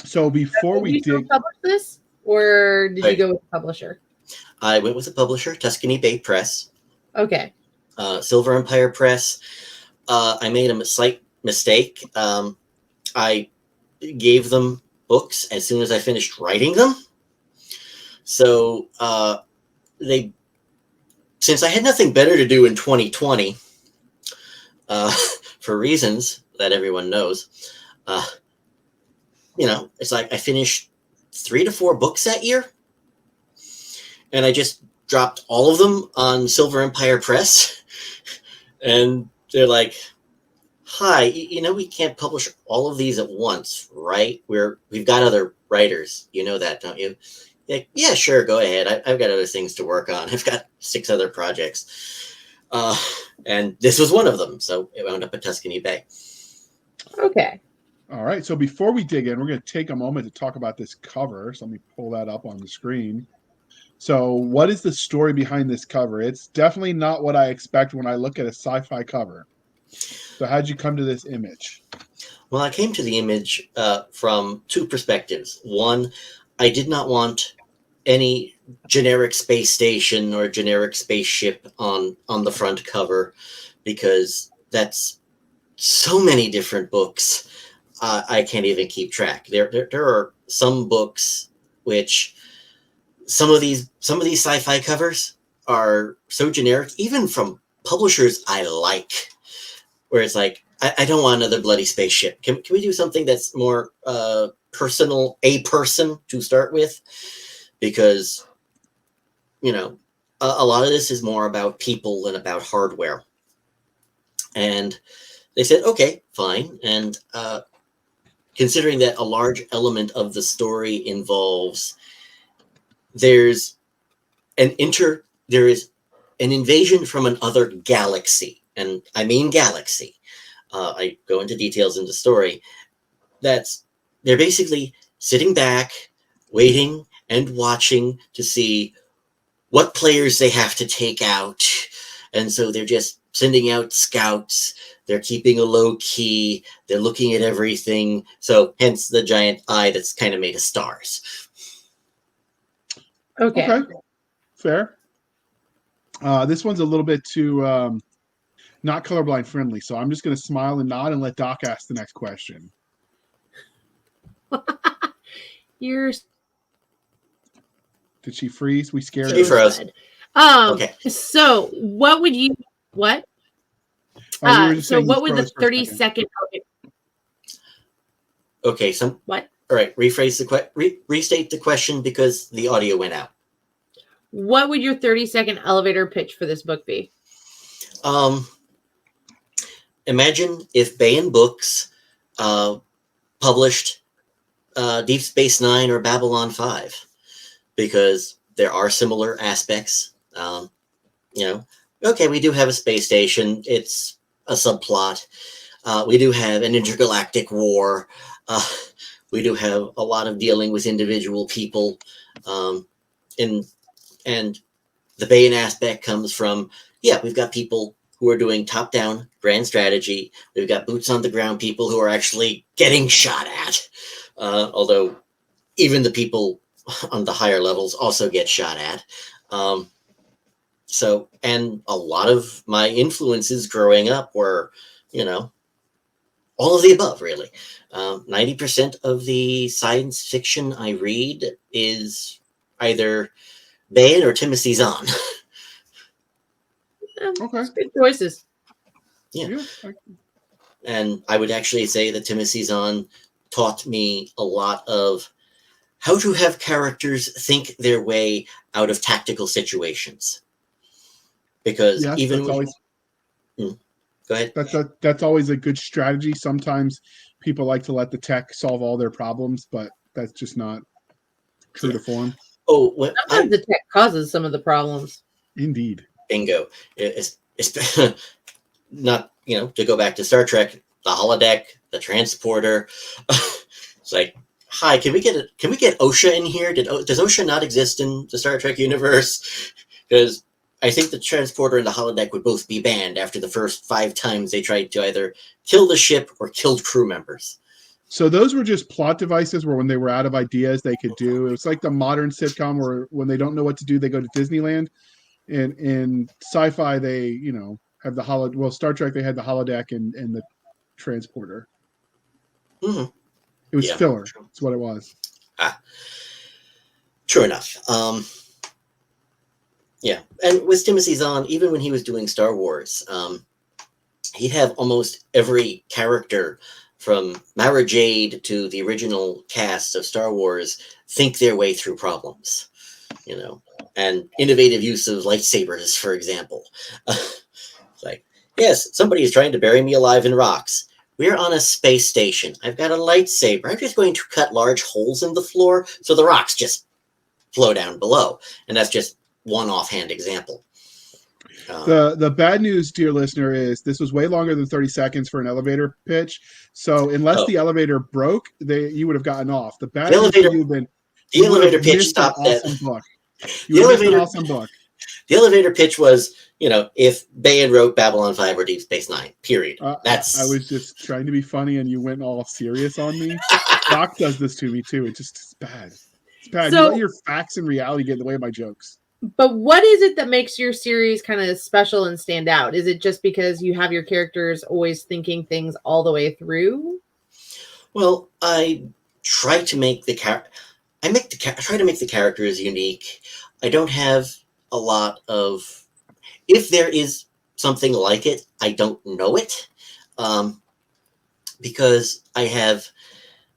Speaker 1: So before we
Speaker 2: did publish this, or did you go with the publisher?
Speaker 3: I went with the publisher, Tuscany Bay Press.
Speaker 2: Okay.
Speaker 3: Silver Empire Press. I made a slight mistake. I gave them books as soon as I finished writing them. So since I had nothing better to do in 2020, for reasons that everyone knows, it's like I finished 3 to 4 books that year, and I just dropped all of them on Silver Empire Press, and they're like, "Hi, we can't publish all of these at once, right? We've got other writers. You know that, don't you?" Like, yeah, sure, go ahead. I've got other things to work on. I've got 6 other projects, and this was one of them. So it wound up at Tuscany Bay.
Speaker 2: Okay.
Speaker 1: All right. So before we dig in, we're going to take a moment to talk about this cover. So let me pull that up on the screen. So what is the story behind this cover? It's definitely not what I expect when I look at a sci-fi cover. So how'd you come to this image?
Speaker 3: Well, I came to the image from 2 perspectives. One, I did not want any generic space station or generic spaceship on the front cover, because that's so many different books. I can't even keep track. There are some books which some of these sci-fi covers are so generic, even from publishers I like, where it's like, I don't want another bloody spaceship. Can we do something that's more personal, a person to start with? Because, you know, a lot of this is more about people than about hardware. And they said, okay, fine. And considering that a large element of the story involves there is an invasion from another galaxy, and I mean galaxy. I go into details in the story. They're basically sitting back, waiting and watching to see what players they have to take out, and so they're just sending out scouts. They're keeping a low key. They're looking at everything. So hence the giant eye that's kind of made of stars.
Speaker 2: Okay.
Speaker 1: Fair. This one's a little bit too not colorblind friendly, so I'm just going to smile and nod and let Doc ask the next question.
Speaker 2: You're
Speaker 1: Did she freeze? We scared
Speaker 3: She
Speaker 1: her.
Speaker 3: froze.
Speaker 2: Okay.
Speaker 3: Okay.
Speaker 2: So what would you what?
Speaker 1: Oh, you were just
Speaker 2: So
Speaker 1: saying
Speaker 2: what
Speaker 1: you
Speaker 2: would the
Speaker 1: froze for a
Speaker 2: 30-second
Speaker 3: Okay, so
Speaker 2: what?
Speaker 3: all right, restate the question because the audio went out.
Speaker 2: What would your 30-second elevator pitch for this book be?
Speaker 3: Imagine if Baen Books published Deep Space Nine or Babylon 5, because there are similar aspects. Okay, we do have a space station. It's a subplot. We do have an intergalactic war. We do have a lot of dealing with individual people. And the Baen aspect comes from, we've got people who are doing top-down grand strategy. We've got boots-on-the-ground people who are actually getting shot at. Although even the people on the higher levels also get shot at. And a lot of my influences growing up were, all of the above, really. 90% of the science fiction I read is either Baen or Timothy Zahn.
Speaker 1: Okay.
Speaker 2: Good choices.
Speaker 3: Yeah. And I would actually say that Timothy Zahn taught me a lot of how to have characters think their way out of tactical situations. Because even
Speaker 1: that's always,
Speaker 3: go ahead.
Speaker 1: That's always a good strategy. Sometimes people like to let the tech solve all their problems, but that's just not true to form.
Speaker 3: Oh,
Speaker 2: sometimes the tech causes some of the problems.
Speaker 1: Indeed.
Speaker 3: Bingo. It's not, to go back to Star Trek, the holodeck, the transporter. It's like, hi, can we get OSHA in here? Does OSHA not exist in the Star Trek universe? Because I think the transporter and the holodeck would both be banned after the first 5 times they tried to either kill the ship or killed crew members.
Speaker 1: So those were just plot devices where when they were out of ideas, they could do. It was like the modern sitcom where when they don't know what to do, they go to Disneyland. And in sci-fi, they, have the Star Trek, they had the holodeck and the transporter.
Speaker 3: Mm-hmm.
Speaker 1: It was filler. That's what it was.
Speaker 3: True enough. And with Timothy Zahn, even when he was doing Star Wars, he'd have almost every character from Mara Jade to the original cast of Star Wars think their way through problems, and innovative use of lightsabers, for example. It's like, yes, somebody is trying to bury me alive in rocks. We're on a space station. I've got a lightsaber. I'm just going to cut large holes in the floor so the rocks just flow down below. And that's just one offhand example.
Speaker 1: The bad news, dear listener, is this was way longer than 30 seconds for an elevator pitch. So unless the elevator broke, you would have gotten off. The bad news for you have been
Speaker 3: the elevator pitch stopped
Speaker 1: an awesome book. You would have missed an awesome book.
Speaker 3: The elevator pitch was, if Baen wrote Babylon 5 or Deep Space Nine, period.
Speaker 1: I was just trying to be funny and you went all serious on me. Doc does this to me too. It's bad. It's bad.
Speaker 2: So,
Speaker 1: you let your facts and reality get in the way of my jokes.
Speaker 2: But what is it that makes your series kind of special and stand out? Is it just because you have your characters always thinking things all the way through?
Speaker 3: Well, I try to make the try to make the characters unique. I don't have a lot of. If there is something like it, I don't know it, because I have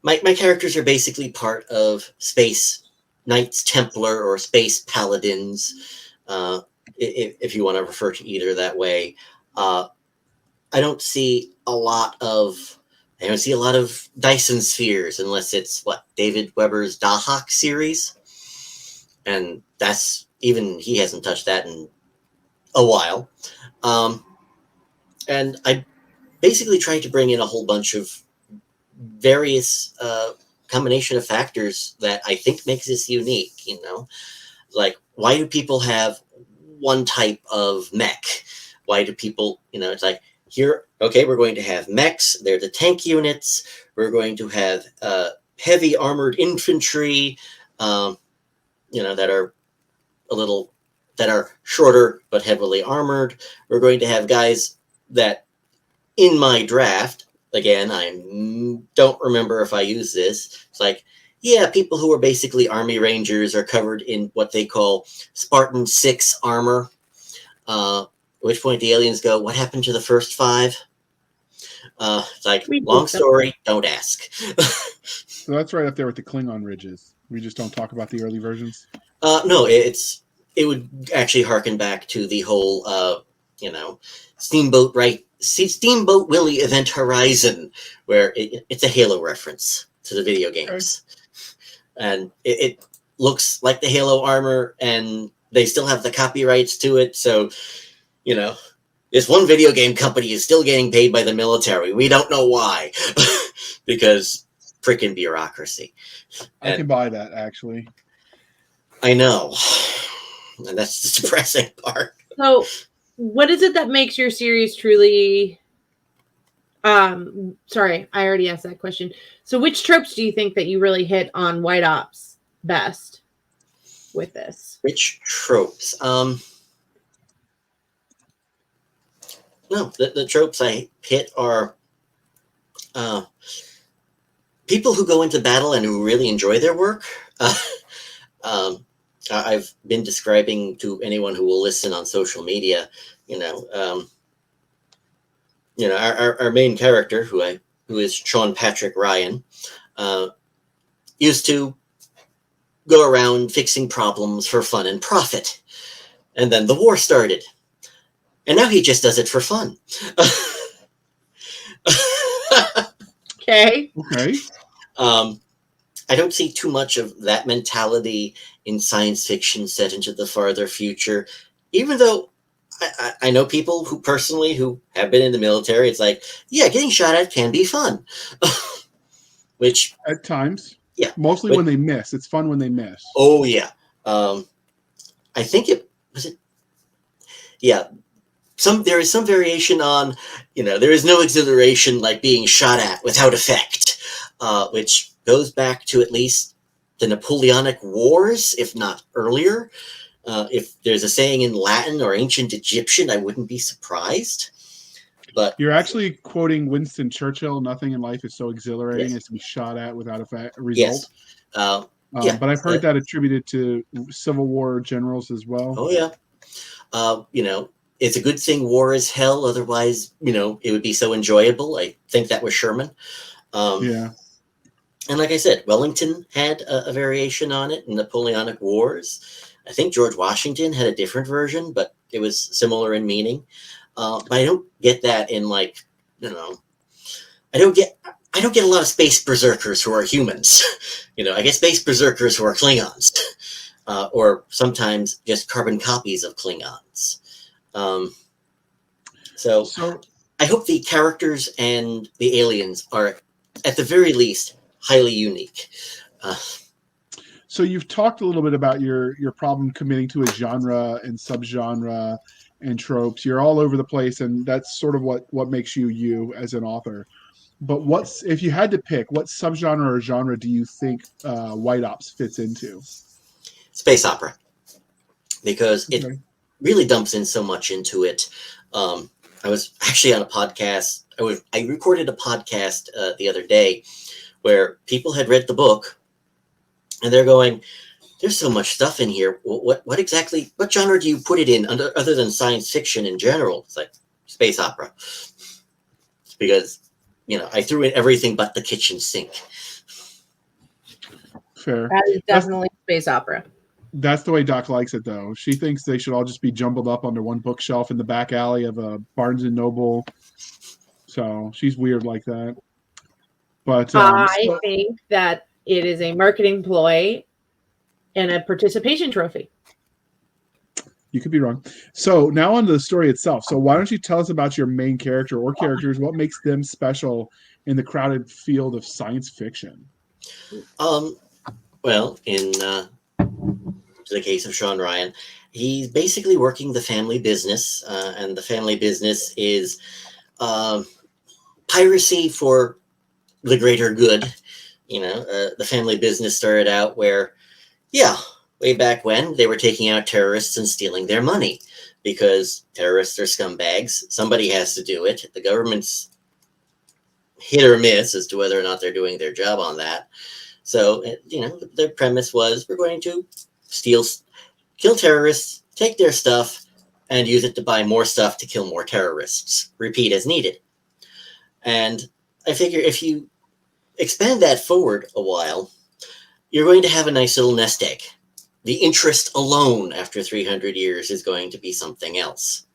Speaker 3: my characters are basically part of Space Knights Templar or Space Paladins, if you want to refer to either that way. Uh, I don't see a lot of I don't see a lot of Dyson spheres unless it's what David Weber's Dahak series, and that's even he hasn't touched that in a while. Um, and I basically tried to bring in a whole bunch of various combination of factors that I think makes this unique. You know, like why do people have one type of mech? Why do people, it's like here, okay, we're going to have mechs. They're the tank units. We're going to have heavy armored infantry, that are that are shorter but heavily armored. We're going to have guys that in my draft, again, I don't remember if I use this. It's like, yeah, people who are basically army rangers are covered in what they call Spartan 6 armor. At which point the aliens go, what happened to the first 5? It's like, long story, don't ask.
Speaker 1: So that's right up there with the Klingon ridges. We just don't talk about the early versions.
Speaker 3: No, it would actually harken back to the whole, Steamboat Willie Event Horizon, where it's a Halo reference to the video games. Okay. And it looks like the Halo armor, and they still have the copyrights to it. So, this one video game company is still getting paid by the military. We don't know why, because freaking bureaucracy.
Speaker 1: I can buy that, actually.
Speaker 3: I know. And that's the depressing part.
Speaker 2: So, what is it that makes your series truly... sorry, I already asked that question. So which tropes do you think that you really hit on White Ops best with this?
Speaker 3: Which tropes? No, the tropes I hit are people who go into battle and who really enjoy their work. I've been describing to anyone who will listen on social media, our main character, who is Sean Patrick Ryan, used to go around fixing problems for fun and profit. And then the war started. And now he just does it for fun.
Speaker 2: Okay.
Speaker 3: I don't see too much of that mentality in science fiction set into the farther future, even though I know people who have been in the military. It's like, yeah, getting shot at can be fun. Which
Speaker 1: at times,
Speaker 3: yeah,
Speaker 1: mostly when they miss. It's fun when they miss.
Speaker 3: Oh yeah, I think it was it. Yeah, there is some variation on, there is no exhilaration like being shot at without effect, which goes back to at least the Napoleonic Wars, if not earlier. If there's a saying in Latin or ancient Egyptian, I wouldn't be surprised. But
Speaker 1: you're actually quoting Winston Churchill. Nothing in life is so exhilarating as to be shot at without a result.
Speaker 3: Yes.
Speaker 1: But I've heard that attributed to Civil War generals as well.
Speaker 3: Oh yeah. It's a good thing war is hell. Otherwise, it would be so enjoyable. I think that was Sherman.
Speaker 1: Yeah.
Speaker 3: And like I said, Wellington had a variation on it in Napoleonic Wars. I think George Washington had a different version, but it was similar in meaning. But I don't get that in I don't get a lot of space berserkers who are humans. I get space berserkers who are Klingons, or sometimes just carbon copies of Klingons. So I hope the characters and the aliens are, at the very least, highly unique.
Speaker 1: So you've talked a little bit about your problem committing to a genre and subgenre and tropes. You're all over the place, and that's sort of what makes you as an author. But if you had to pick, what subgenre or genre do you think White Ops fits into?
Speaker 3: Space opera. because it
Speaker 1: Okay.
Speaker 3: really dumps in so much into it. I was actually on a podcast. I recorded a podcast the other day where people had read the book and they're going, "There's so much stuff in here. What exactly? What genre do you put it in other than science fiction in general?" It's like space opera, because I threw in everything but the kitchen sink.
Speaker 1: Fair.
Speaker 2: That is definitely space opera.
Speaker 1: That's the way Doc likes it, though. She thinks they should all just be jumbled up under one bookshelf in the back alley of a Barnes and Noble. So she's weird like that. But
Speaker 2: I think that it is a marketing ploy and a participation trophy.
Speaker 1: you could be wrong. So now on to the story itself. So why don't you tell us about your main character or characters? What makes them special in the crowded field of science fiction?
Speaker 3: Well, in the case of Sean Ryan, he's basically working the family business, and the family business is piracy for the greater good. The family business started out where, way back when, they were taking out terrorists and stealing their money, because terrorists are scumbags. Somebody has to do it. The government's hit or miss as to whether or not they're doing their job on that. So, their premise was, we're going to kill terrorists, take their stuff, and use it to buy more stuff to kill more terrorists. Repeat as needed. And I figure if you expand that forward a while, you're going to have a nice little nest egg. The interest alone after 300 years is going to be something else.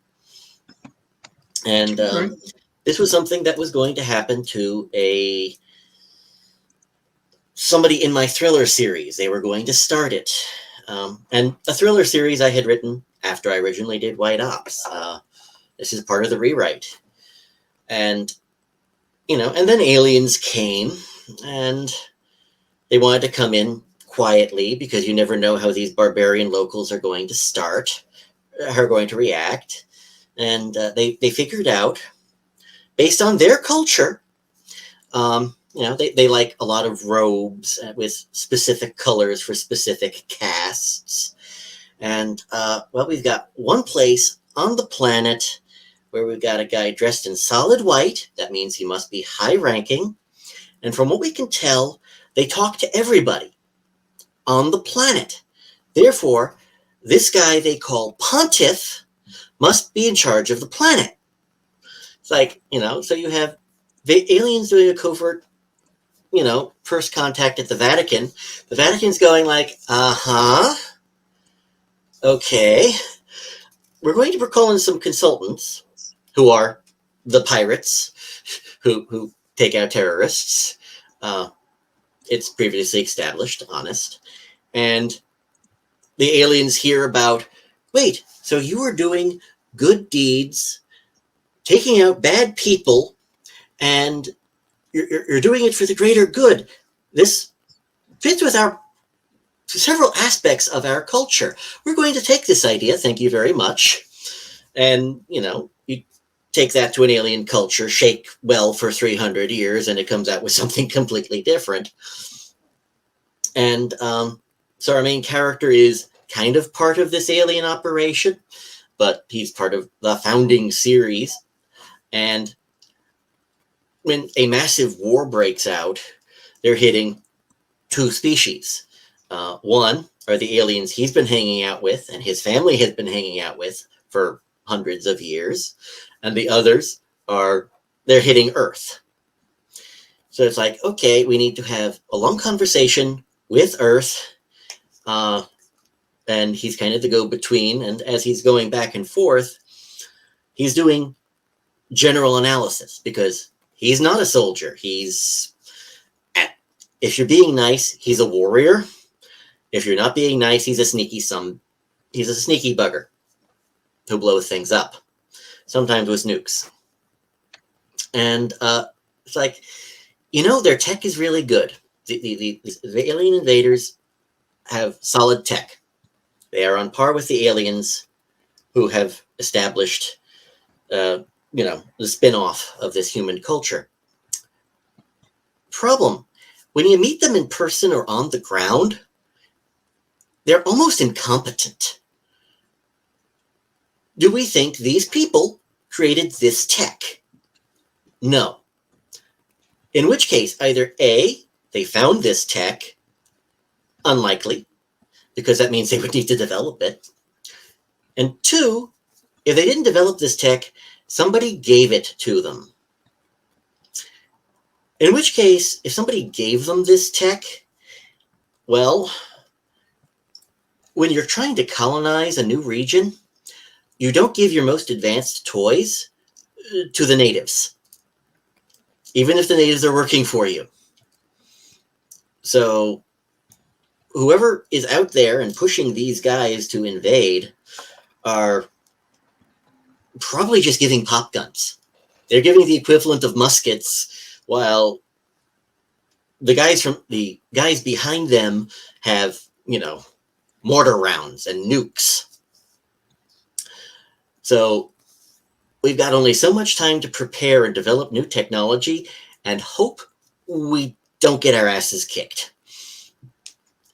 Speaker 3: And this was something that was going to happen to somebody in my thriller series. They were going to start it. And a thriller series I had written after I originally did White Ops. This is part of the rewrite. And, and then aliens came, and they wanted to come in quietly, because you never know how these barbarian locals are going to react. And they figured out, based on their culture, they like a lot of robes with specific colors for specific castes. And, we've got one place on the planet where we've got a guy dressed in solid white. That means he must be high ranking. And from what we can tell, they talk to everybody on the planet. Therefore, this guy they call Pontiff must be in charge of the planet. It's like, so you have the aliens doing a covert, first contact at the Vatican. The Vatican's going like, okay, we're going to call in some consultants who are the pirates who take out terrorists. It's previously established, honest. And the aliens hear about, wait, so you were doing good deeds, taking out bad people, and you're doing it for the greater good. This fits with several aspects of our culture. We're going to take this idea, thank you very much. And, you take that to an alien culture, shake well for 300 years, and it comes out with something completely different. And so our main character is kind of part of this alien operation, but he's part of the founding series. And when a massive war breaks out, they're hitting two species. One are the aliens he's been hanging out with and his family has been hanging out with for hundreds of years. And the others they're hitting Earth. So it's like, okay, we need to have a long conversation with Earth. And he's kind of the go-between. And as he's going back and forth, he's doing general analysis, because he's not a soldier. If you're being nice, he's a warrior. If you're not being nice, he's a sneaky bugger who blows things up, sometimes with nukes. And it's like, their tech is really good. The alien invaders have solid tech. They are on par with the aliens who have established, the spin-off of this human culture. Problem, when you meet them in person or on the ground, they're almost incompetent. do we think these people created this tech? No. In which case, either A, they found this tech, unlikely, because that means they would need to develop it. And two, if they didn't develop this tech, somebody gave it to them. In which case, if somebody gave them this tech, well, when you're trying to colonize a new region, you don't give your most advanced toys to the natives, even if the natives are working for you. So whoever is out there and pushing these guys to invade are probably just giving pop guns. They're giving the equivalent of muskets, while the guys behind them have, mortar rounds and nukes. So we've got only so much time to prepare and develop new technology and hope we don't get our asses kicked.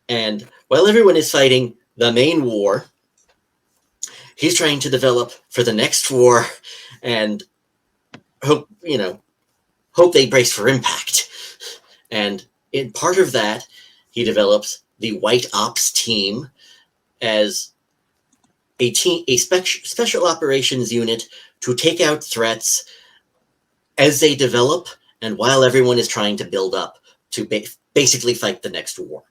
Speaker 3: And while everyone is fighting the main war, he's trying to develop for the next war and hope they brace for impact. And in part of that, he develops the White Ops team as a special operations unit to take out threats as they develop and while everyone is trying to build up to basically fight the next war.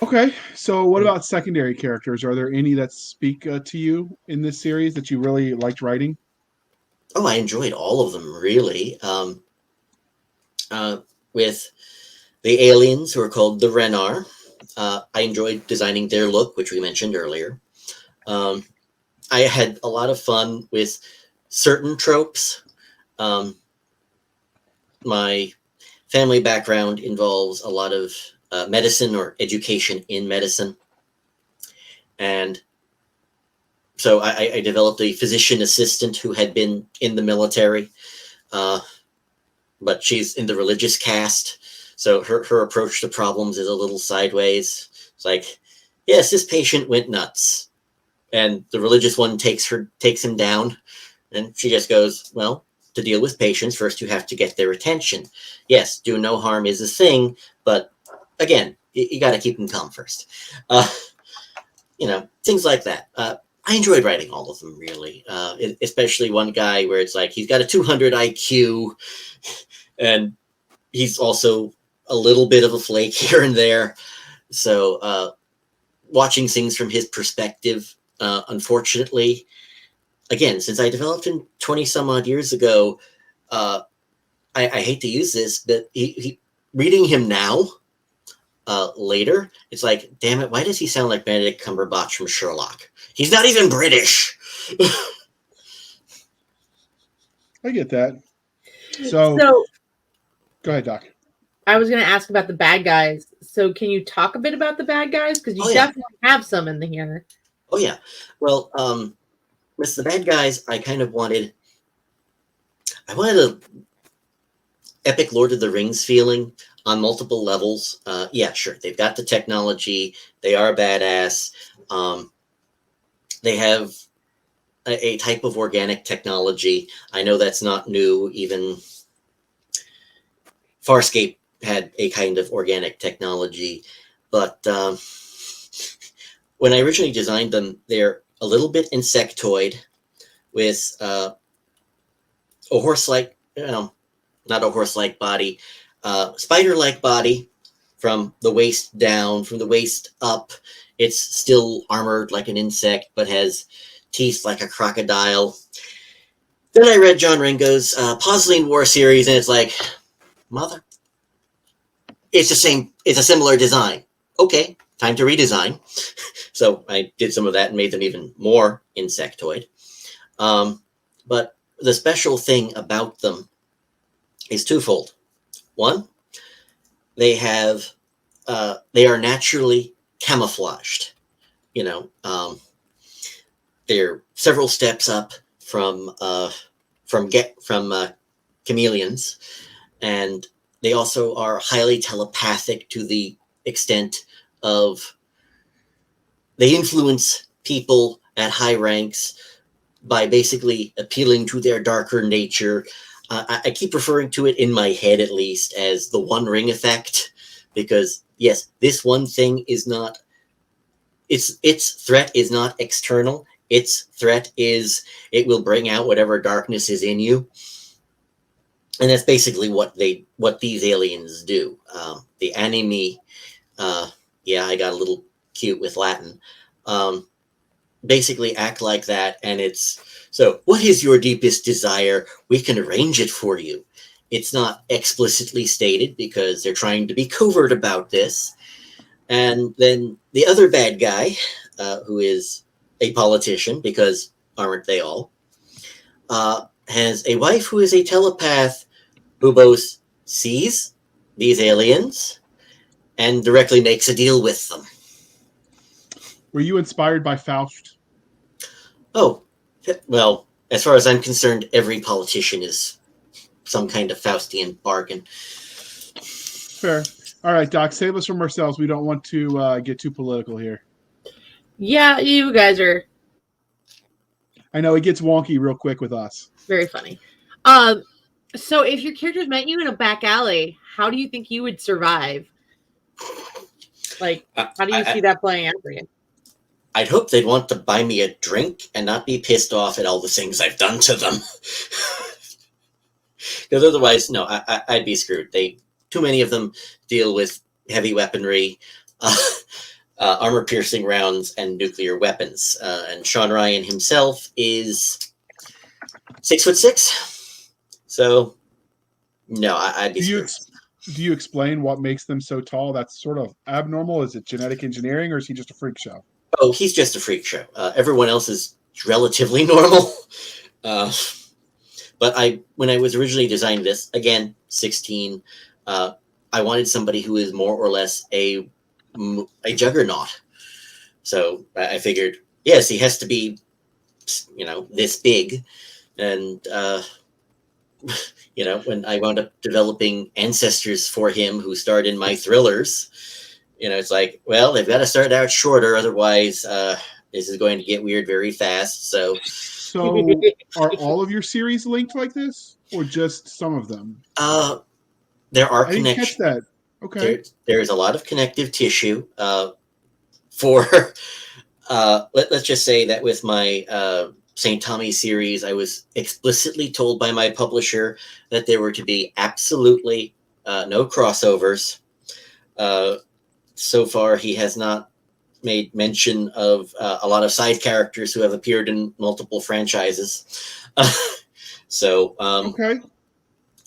Speaker 1: Okay, so what about secondary characters? Are there any that speak to you in this series that you really liked writing?
Speaker 3: Oh, I enjoyed all of them, really. With the aliens, who are called the Renar, I enjoyed designing their look, which we mentioned earlier. I had a lot of fun with certain tropes. My family background involves a lot of medicine or education in medicine. And so I developed a physician assistant who had been in the military, but she's in the religious caste. So her approach to problems is a little sideways. It's like, yes, this patient went nuts. And the religious one takes him down. And she just goes, well, to deal with patients, first you have to get their attention. Yes, do no harm is a thing, but again, you got to keep them calm first. Things like that. I enjoyed writing all of them, really, especially one guy where it's like he's got a 200 IQ, and he's also a little bit of a flake here and there. So watching things from his perspective, unfortunately, again, since I developed him 20 some odd years ago, I hate to use this, but reading him now, later, it's like, damn it, why does he sound like Benedict Cumberbatch from Sherlock? He's not even British.
Speaker 1: I get that. So go ahead, Doc.
Speaker 2: I was going to ask about the bad guys. So can you talk a bit about the bad guys? Because you definitely have some in here.
Speaker 3: Oh, yeah. Well, with the bad guys, I wanted a epic Lord of the Rings feeling on multiple levels. Yeah, sure. They've got the technology. They are badass. They have a type of organic technology. I know that's not new. Even Farscape had a kind of organic technology. But when I originally designed them, they're a little bit insectoid with a horse-like, not a horse-like body, spider-like body from the waist down. From the waist up, it's still armored like an insect, but has teeth like a crocodile. Then I read John Ringo's Posleen War series, and it's like, mother, it's the same. It's a similar design. Okay, time to redesign. So I did some of that and made them even more insectoid. But the special thing about them is twofold. One, they are naturally camouflaged. They're several steps up from chameleons, and they also are highly telepathic to the extent of they influence people at high ranks by basically appealing to their darker nature. I keep referring to it in my head, at least, as the One Ring effect, because yes, this one thing is not, its threat is not external. Its threat is it will bring out whatever darkness is in you. And that's basically what these aliens do. The anime, yeah, I got a little cute with Latin. Basically act like that, and it's, so what is your deepest desire? We can arrange it for you. It's not explicitly stated because they're trying to be covert about this. And then the other bad guy, who is a politician, because aren't they all, has a wife who is a telepath who both sees these aliens and directly makes a deal with them.
Speaker 1: Were you inspired by Faust?
Speaker 3: Oh, well, as far as I'm concerned, every politician is some kind of Faustian bargain.
Speaker 1: Fair. All right, Doc, save us from ourselves. We don't want to get too political here.
Speaker 2: Yeah, you guys are
Speaker 1: I know it gets wonky real quick with us.
Speaker 2: very funny. So if your characters met you in a back alley, how do you think you would survive? Like, how do you see that playing out for you?
Speaker 3: I'd hope they'd want to buy me a drink and not be pissed off at all the things I've done to them. Because otherwise, no, I'd be screwed. Too many of them deal with heavy weaponry, armor-piercing rounds, and nuclear weapons. And Sean Ryan himself is 6'6". So, no, I'd be screwed.
Speaker 1: Do you explain what makes them so tall? That's sort of abnormal. Is it genetic engineering, or is he just a freak show?
Speaker 3: Oh, he's just a freak show. Everyone else is relatively normal. But when I was originally designing this, again, 16, I wanted somebody who is more or less a juggernaut. So I figured, yes, he has to be, this big. And, when I wound up developing ancestors for him who starred in my thrillers, it's like, well, they've got to start out shorter. Otherwise, this is going to get weird very fast. So
Speaker 1: are all of your series linked like this, or just some of them?
Speaker 3: There are
Speaker 1: I didn't catch that. Okay.
Speaker 3: There's a lot of connective tissue. For let's just say that with my St. Tommy series, I was explicitly told by my publisher that there were to be absolutely no crossovers. So far, he has not made mention of a lot of side characters who have appeared in multiple franchises.
Speaker 1: Okay.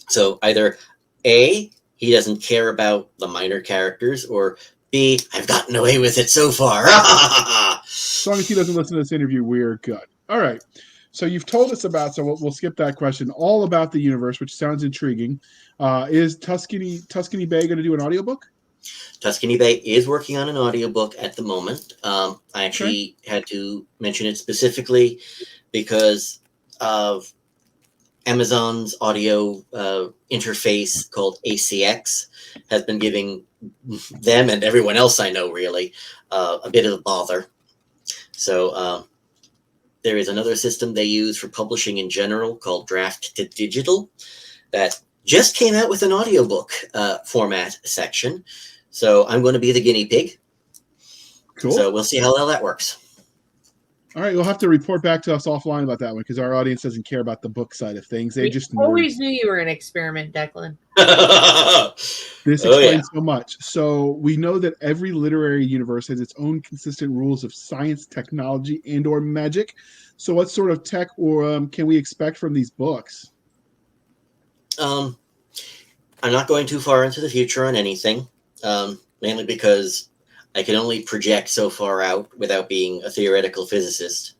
Speaker 3: So either A, he doesn't care about the minor characters, or B, I've gotten away with it so far.
Speaker 1: As long as he doesn't listen to this interview, we're good. All right. So you've told us about, so we'll skip that question, all about the universe, which sounds intriguing. Is Tuscany Bay going to do an audiobook?
Speaker 3: Tuscany Bay is working on an audiobook at the moment. I actually had to mention it specifically because of Amazon's audio interface called ACX has been giving them and everyone else I know really a bit of a bother. So there is another system they use for publishing in general called Draft to Digital that just came out with an audiobook format section. So I'm going to be the guinea pig.
Speaker 1: Cool.
Speaker 3: So we'll see how well that works.
Speaker 1: All right, you'll have to report back to us offline about that one because our audience doesn't care about the book side of things. They just
Speaker 2: always knew you were an experiment, Declan.
Speaker 1: This explains so much. So we know that every literary universe has its own consistent rules of science, technology, and/or magic. So what sort of tech or can we expect from these books?
Speaker 3: I'm not going too far into the future on anything, mainly because I can only project so far out without being a theoretical physicist.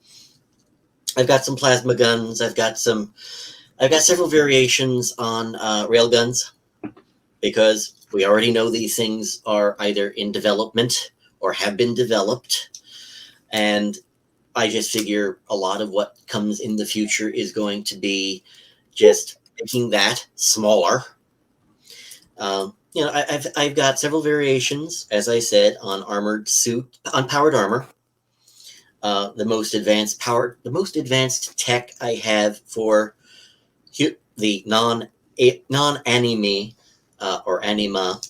Speaker 3: I've got some plasma guns. I've got several variations on railguns because we already know these things are either in development or have been developed. And I just figure a lot of what comes in the future is going to be just making that smaller. I've got several variations, as I said, on powered armor. the most advanced tech I have for the non-anime or anima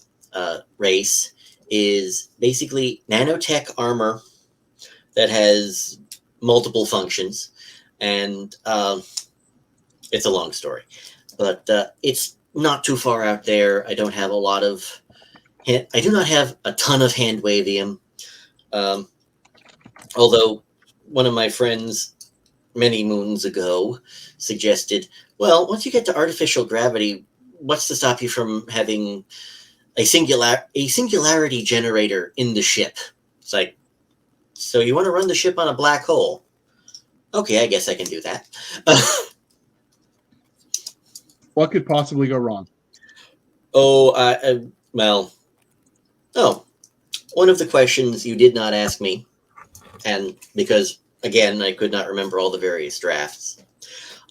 Speaker 3: race is basically nanotech armor that has multiple functions, and it's a long story, but it's not too far out there. I do not have a ton of hand wavium, although one of my friends many moons ago suggested, well, once you get to artificial gravity, what's to stop you from having a singularity generator in the ship? It's like, so you want to run the ship on a black hole? Okay, I guess I can do that.
Speaker 1: What could possibly go wrong?
Speaker 3: One of the questions you did not ask me, and because, again, I could not remember all the various drafts,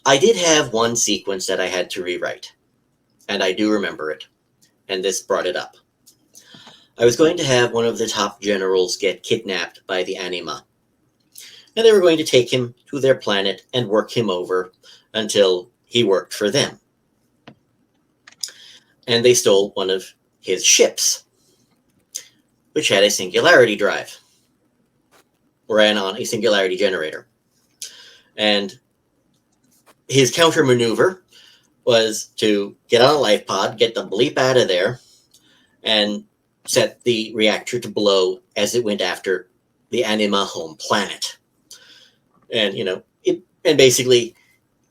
Speaker 3: I did have one sequence that I had to rewrite, and I do remember it, and this brought it up. I was going to have one of the top generals get kidnapped by the Anima, and they were going to take him to their planet and work him over until he worked for them. And they stole one of his ships, which had a singularity drive, ran on a singularity generator. And his counter maneuver was to get on a life pod, get the bleep out of there, and set the reactor to blow as it went after the Anima home planet. And, and basically,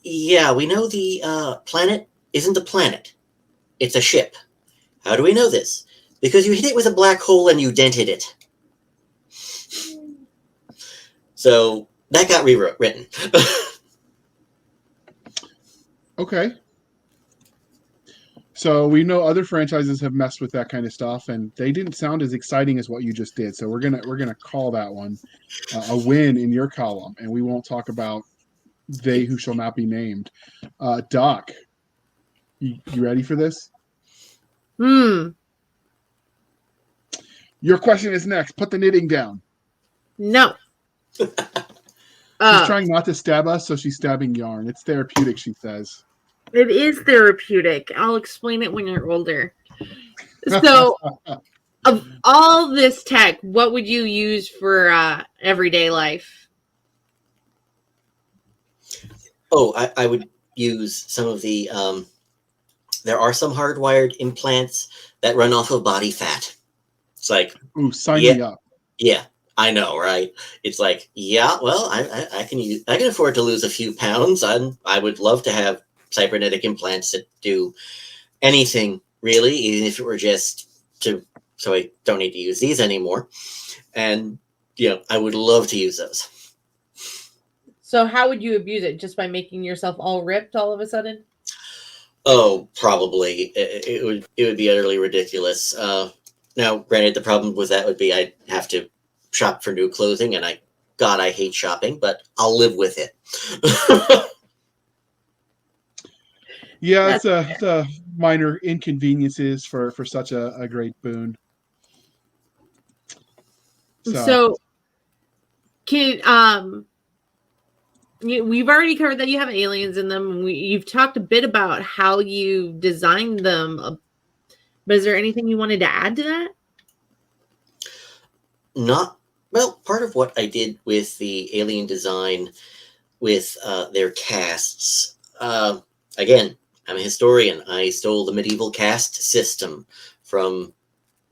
Speaker 3: yeah, we know the planet isn't a planet. It's a ship. How do we know this? Because you hit it with a black hole and you dented it. So that got rewritten.
Speaker 1: Okay. So we know other franchises have messed with that kind of stuff, and they didn't sound as exciting as what you just did. So we're gonna call that one a win in your column, and we won't talk about they who shall not be named. Doc, you ready for this? Your question is next. Put the knitting down.
Speaker 2: No.
Speaker 1: She's trying not to stab us, so she's stabbing yarn. It's therapeutic, she says.
Speaker 2: It is therapeutic. I'll explain it when you're older. So, of all this tech, what would you use for everyday life?
Speaker 3: I would use some of the... there are some hardwired implants that run off of body fat. It's like...
Speaker 1: Ooh, sign me up.
Speaker 3: Yeah, I know, right? It's like, yeah, well, I can afford to lose a few pounds. I would love to have cybernetic implants that do anything, really, even if it were just so I don't need to use these anymore. And, I would love to use those.
Speaker 2: So how would you abuse it? Just by making yourself all ripped all of a sudden?
Speaker 3: Oh, probably. It would be utterly ridiculous. Now, granted, the problem with that would be I'd have to shop for new clothing, and I hate shopping, but I'll live with it.
Speaker 1: Yeah, it's a minor inconveniences for such a great boon.
Speaker 2: So can we've already covered that you have aliens in them. You've talked a bit about how you designed them, but is there anything you wanted to add to that?
Speaker 3: Part of what I did with the alien design with their casts, again, I'm a historian. I stole the medieval caste system from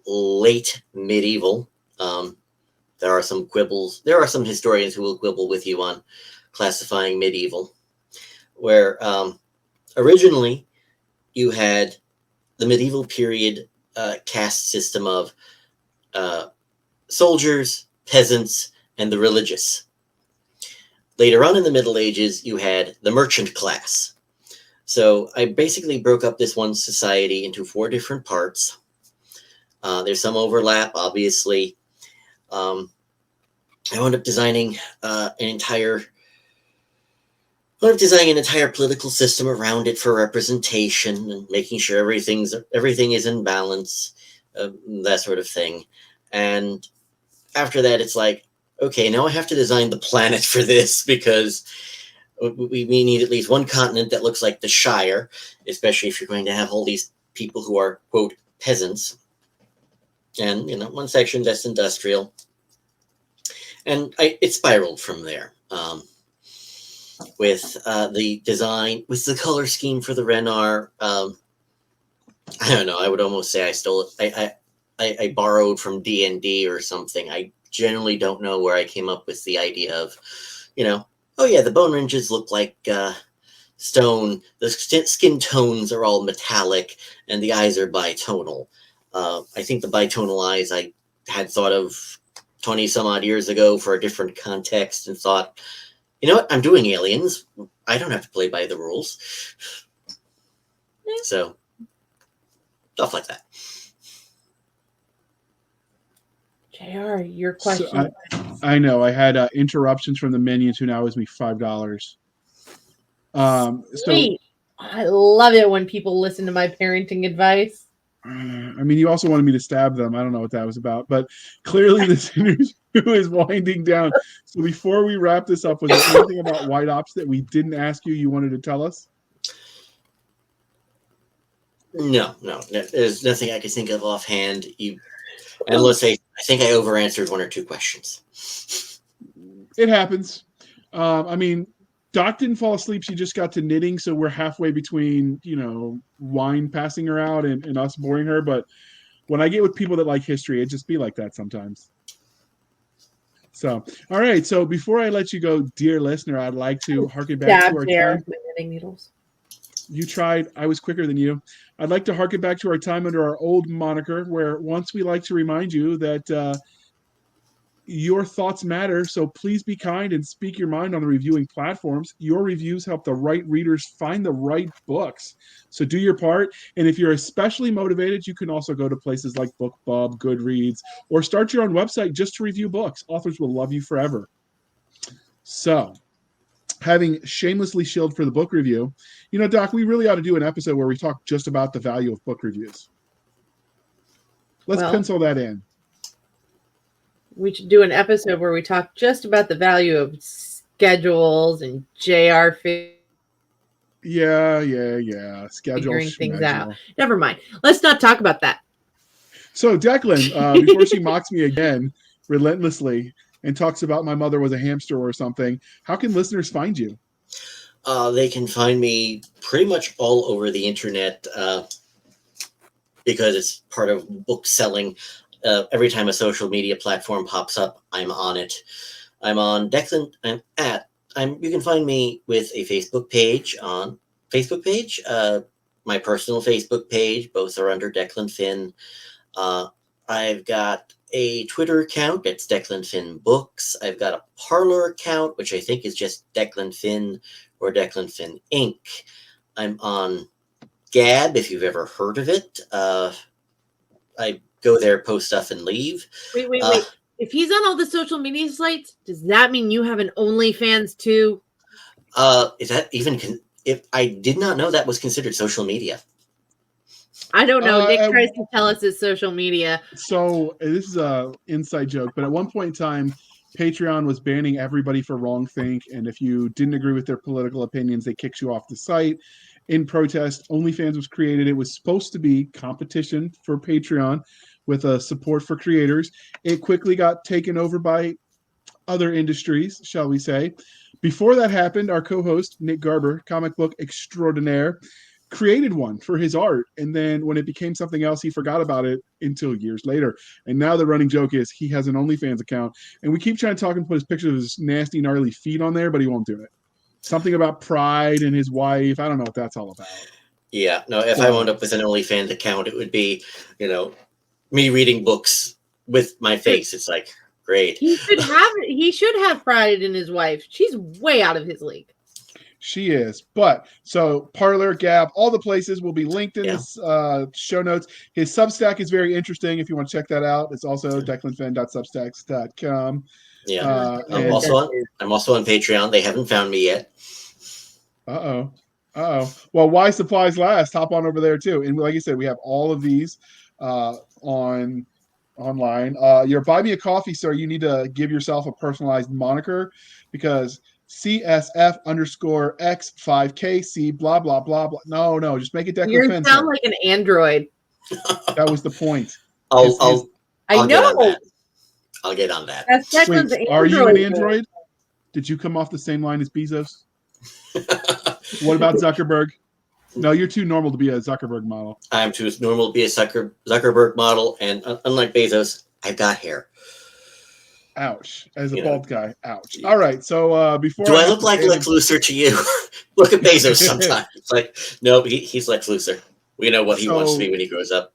Speaker 3: late medieval. There are some quibbles. There are some historians who will quibble with you on classifying medieval, where originally you had the medieval period caste system of soldiers, peasants, and the religious. Later on in the Middle Ages, you had the merchant class. So I basically broke up this one society into 4 different parts. There's some overlap, obviously. I wound up designing an entire political system around it for representation and making sure everything is in balance, that sort of thing. And after that, it's like, okay, now I have to design the planet for this because we need at least one continent that looks like the Shire, especially if you're going to have all these people who are, quote, peasants. And, one section that's industrial. And it spiraled from there. With the design, with the color scheme for the Renar, I don't know. I would almost say I stole it. I borrowed from D&D or something. I generally don't know where I came up with the idea of, oh yeah, the bone ridges look like stone. The skin tones are all metallic, and the eyes are bitonal. I think the bitonal eyes I had thought of 20 some odd years ago for a different context, and thought, you know what, I'm doing aliens. I don't have to play by the rules. So, stuff like that.
Speaker 2: JR, your question.
Speaker 1: So I know I had interruptions from the minions who now owes me $5.
Speaker 2: Sweet. I love it when people listen to my parenting advice.
Speaker 1: I mean, you also wanted me to stab them. I don't know what that was about, but clearly this interview is winding down. So before we wrap this up, was there anything about White Ops that we didn't ask you wanted to tell us?
Speaker 3: No. There's nothing I can think of offhand. Unless I think I over-answered one or two questions.
Speaker 1: It happens. I mean, Doc didn't fall asleep. She just got to knitting, so we're halfway between, wine passing her out and us boring her. But when I get with people that like history, it just be like that sometimes. So, all right. So before I let you go, dear listener, I'd like to harken back to our time.
Speaker 2: Knitting needles.
Speaker 1: You tried. I was quicker than you. I'd like to harken back to our time under our old moniker, where once we like to remind you that your thoughts matter, so please be kind and speak your mind on the reviewing platforms. Your reviews help the right readers find the right books. So do your part. And if you're especially motivated, you can also go to places like BookBub, Goodreads, or start your own website just to review books. Authors will love you forever. So, having shamelessly shilled for the book review, Doc, we really ought to do an episode where we talk just about the value of book reviews. Let's pencil that in.
Speaker 2: We should do an episode where we talk just about the value of schedules and JR.
Speaker 1: Yeah.
Speaker 2: Figuring things out. Never mind. Let's not talk about that.
Speaker 1: So, Declan, before she mocks me again relentlessly and talks about my mother was a hamster or something, how can listeners find you?
Speaker 3: They can find me pretty much all over the internet because it's part of book selling. Every time a social media platform pops up, I'm on it. I'm on Declan. You can find me with a Facebook page on Facebook page. My personal Facebook page, both are under Declan Finn. I've got a Twitter account. It's Declan Finn Books. I've got a Parler account, which I think is just Declan Finn or Declan Finn Inc. I'm on Gab, if you've ever heard of it. I go there, post stuff, and leave.
Speaker 2: Wait. If he's on all the social media sites, does that mean you have an OnlyFans too?
Speaker 3: Is that even... if I did not know that was considered social media.
Speaker 2: I don't know. Nick tries to tell us it's social media.
Speaker 1: So this is a inside joke, but at one point in time, Patreon was banning everybody for wrongthink, and if you didn't agree with their political opinions, they kicked you off the site. In protest, OnlyFans was created. It was supposed to be competition for Patreon with a support for creators. It quickly got taken over by other industries, shall we say. Before that happened, our co-host, Nick Garber, comic book extraordinaire, created one for his art. And then when it became something else, he forgot about it until years later. And now the running joke is he has an OnlyFans account. And we keep trying to talk and put his picture of his nasty, gnarly feet on there, but he won't do it. Something about pride and his wife. I don't know what that's all about.
Speaker 3: Yeah, no, if I wound up with an OnlyFans account, it would be, me reading books with my face. It's like, great.
Speaker 2: He should have pride in his wife. She's way out of his league.
Speaker 1: She is. But so Parler, Gab, all the places will be linked in this show notes. His Substack is very interesting if you want to check that out. It's also declanfinn.substacks.com.
Speaker 3: Yeah. I'm also on Patreon. They haven't found me yet.
Speaker 1: Uh-oh. Well, why supplies last? Hop on over there too. And like I said, we have all of these on online. Your Buy Me a Coffee, sir, you need to give yourself a personalized moniker because CSF_X5KC blah blah blah blah. No, just make it Declan
Speaker 2: You
Speaker 1: Finn,
Speaker 2: sound
Speaker 1: sir.
Speaker 2: like an android.
Speaker 1: That was the point.
Speaker 3: I'll
Speaker 2: I
Speaker 3: get on
Speaker 2: know.
Speaker 3: that. I'll get on that.
Speaker 2: That's
Speaker 1: Wait,
Speaker 2: Declan's
Speaker 1: are you an
Speaker 2: android.
Speaker 1: android? Did you come off the same line as Bezos? What about Zuckerberg? No, you're too normal to be a Zuckerberg model.
Speaker 3: I'm too normal to be a Zuckerberg model, and unlike Bezos, I've got hair.
Speaker 1: Ouch. As a
Speaker 3: You know.
Speaker 1: bald guy, ouch. All right, so before
Speaker 3: Do I
Speaker 1: have
Speaker 3: look
Speaker 1: to
Speaker 3: like
Speaker 1: say
Speaker 3: Lex Luthor to you? Look at Bezos sometimes. It's like, no, he's Lex Luthor. We know what he wants to be when he grows up.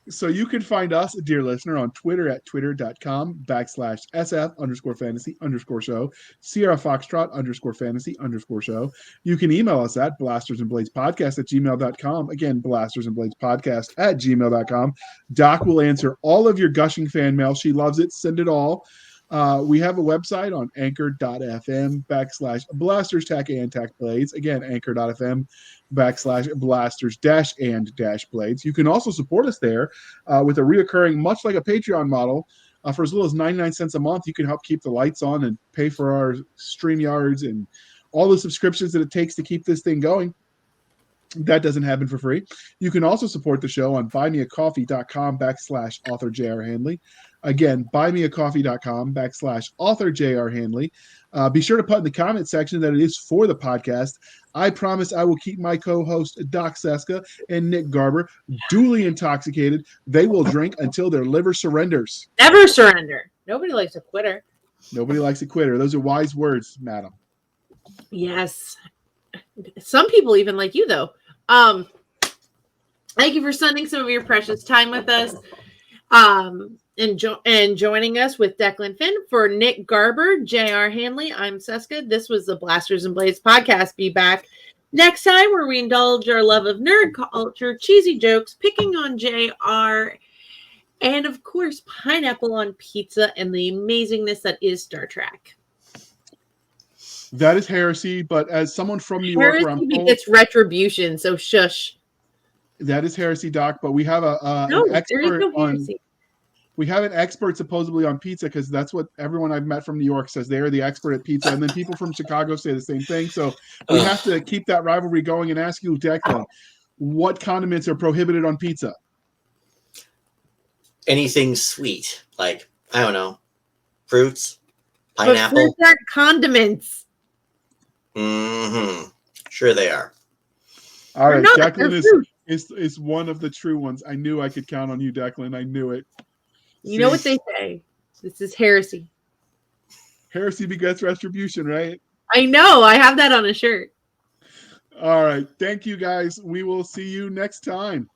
Speaker 1: So you can find us, dear listener, on Twitter at twitter.com/SF_fantasy_show, Sierra Foxtrot _fantasy_show. You can email us at blastersandbladespodcast@gmail.com. Again, blastersandbladespodcast@gmail.com. Doc will answer all of your gushing fan mail. She loves it. Send it all. We have a website on anchor.fm/blasters-and-blades. Again, anchor.fm/blasters-and-blades. You can also support us there with a reoccurring, much like a Patreon model. For as little as 99 cents a month, you can help keep the lights on and pay for our StreamYards and all the subscriptions that it takes to keep this thing going. That doesn't happen for free. You can also support the show on buymeacoffee.com/author J.R. Handley. Again, buymeacoffee.com/author J.R. Handley. Be sure to put in the comment section that it is for the podcast. I promise I will keep my co-host Doc Cisca and Nick Garber duly intoxicated. They will drink until their liver surrenders.
Speaker 2: Never surrender. Nobody likes a quitter.
Speaker 1: Nobody likes a quitter. Those are wise words, madam.
Speaker 2: Yes. Some people even like you, though. Thank you for spending some of your precious time with us. And joining us with Declan Finn. For Nick Garber, J.R. Handley, I'm Cisca. This was the Blasters and Blades podcast. Be back next time where we indulge our love of nerd culture, cheesy jokes, picking on J.R., and of course, pineapple on pizza and the amazingness that is Star Trek.
Speaker 1: That is heresy, but as someone from New York, where I'm told,
Speaker 2: it's retribution, so shush.
Speaker 1: That is heresy, Doc. But we have an expert on. We have an expert supposedly on pizza because that's what everyone I've met from New York says. They're the expert at pizza, and then people from Chicago say the same thing. So we have to keep that rivalry going and ask you, Declan, what condiments are prohibited on pizza?
Speaker 3: Anything sweet, like I don't know, fruits, pineapple.
Speaker 2: But fruits aren't condiments.
Speaker 3: Mm-hmm. Sure they are.
Speaker 1: All right, Declan is one of the true ones. I knew I could count on you, Declan. I knew it.
Speaker 2: You know what they say. This is heresy.
Speaker 1: Heresy begets retribution, right?
Speaker 2: I know. I have that on a shirt.
Speaker 1: All right. Thank you, guys. We will see you next time.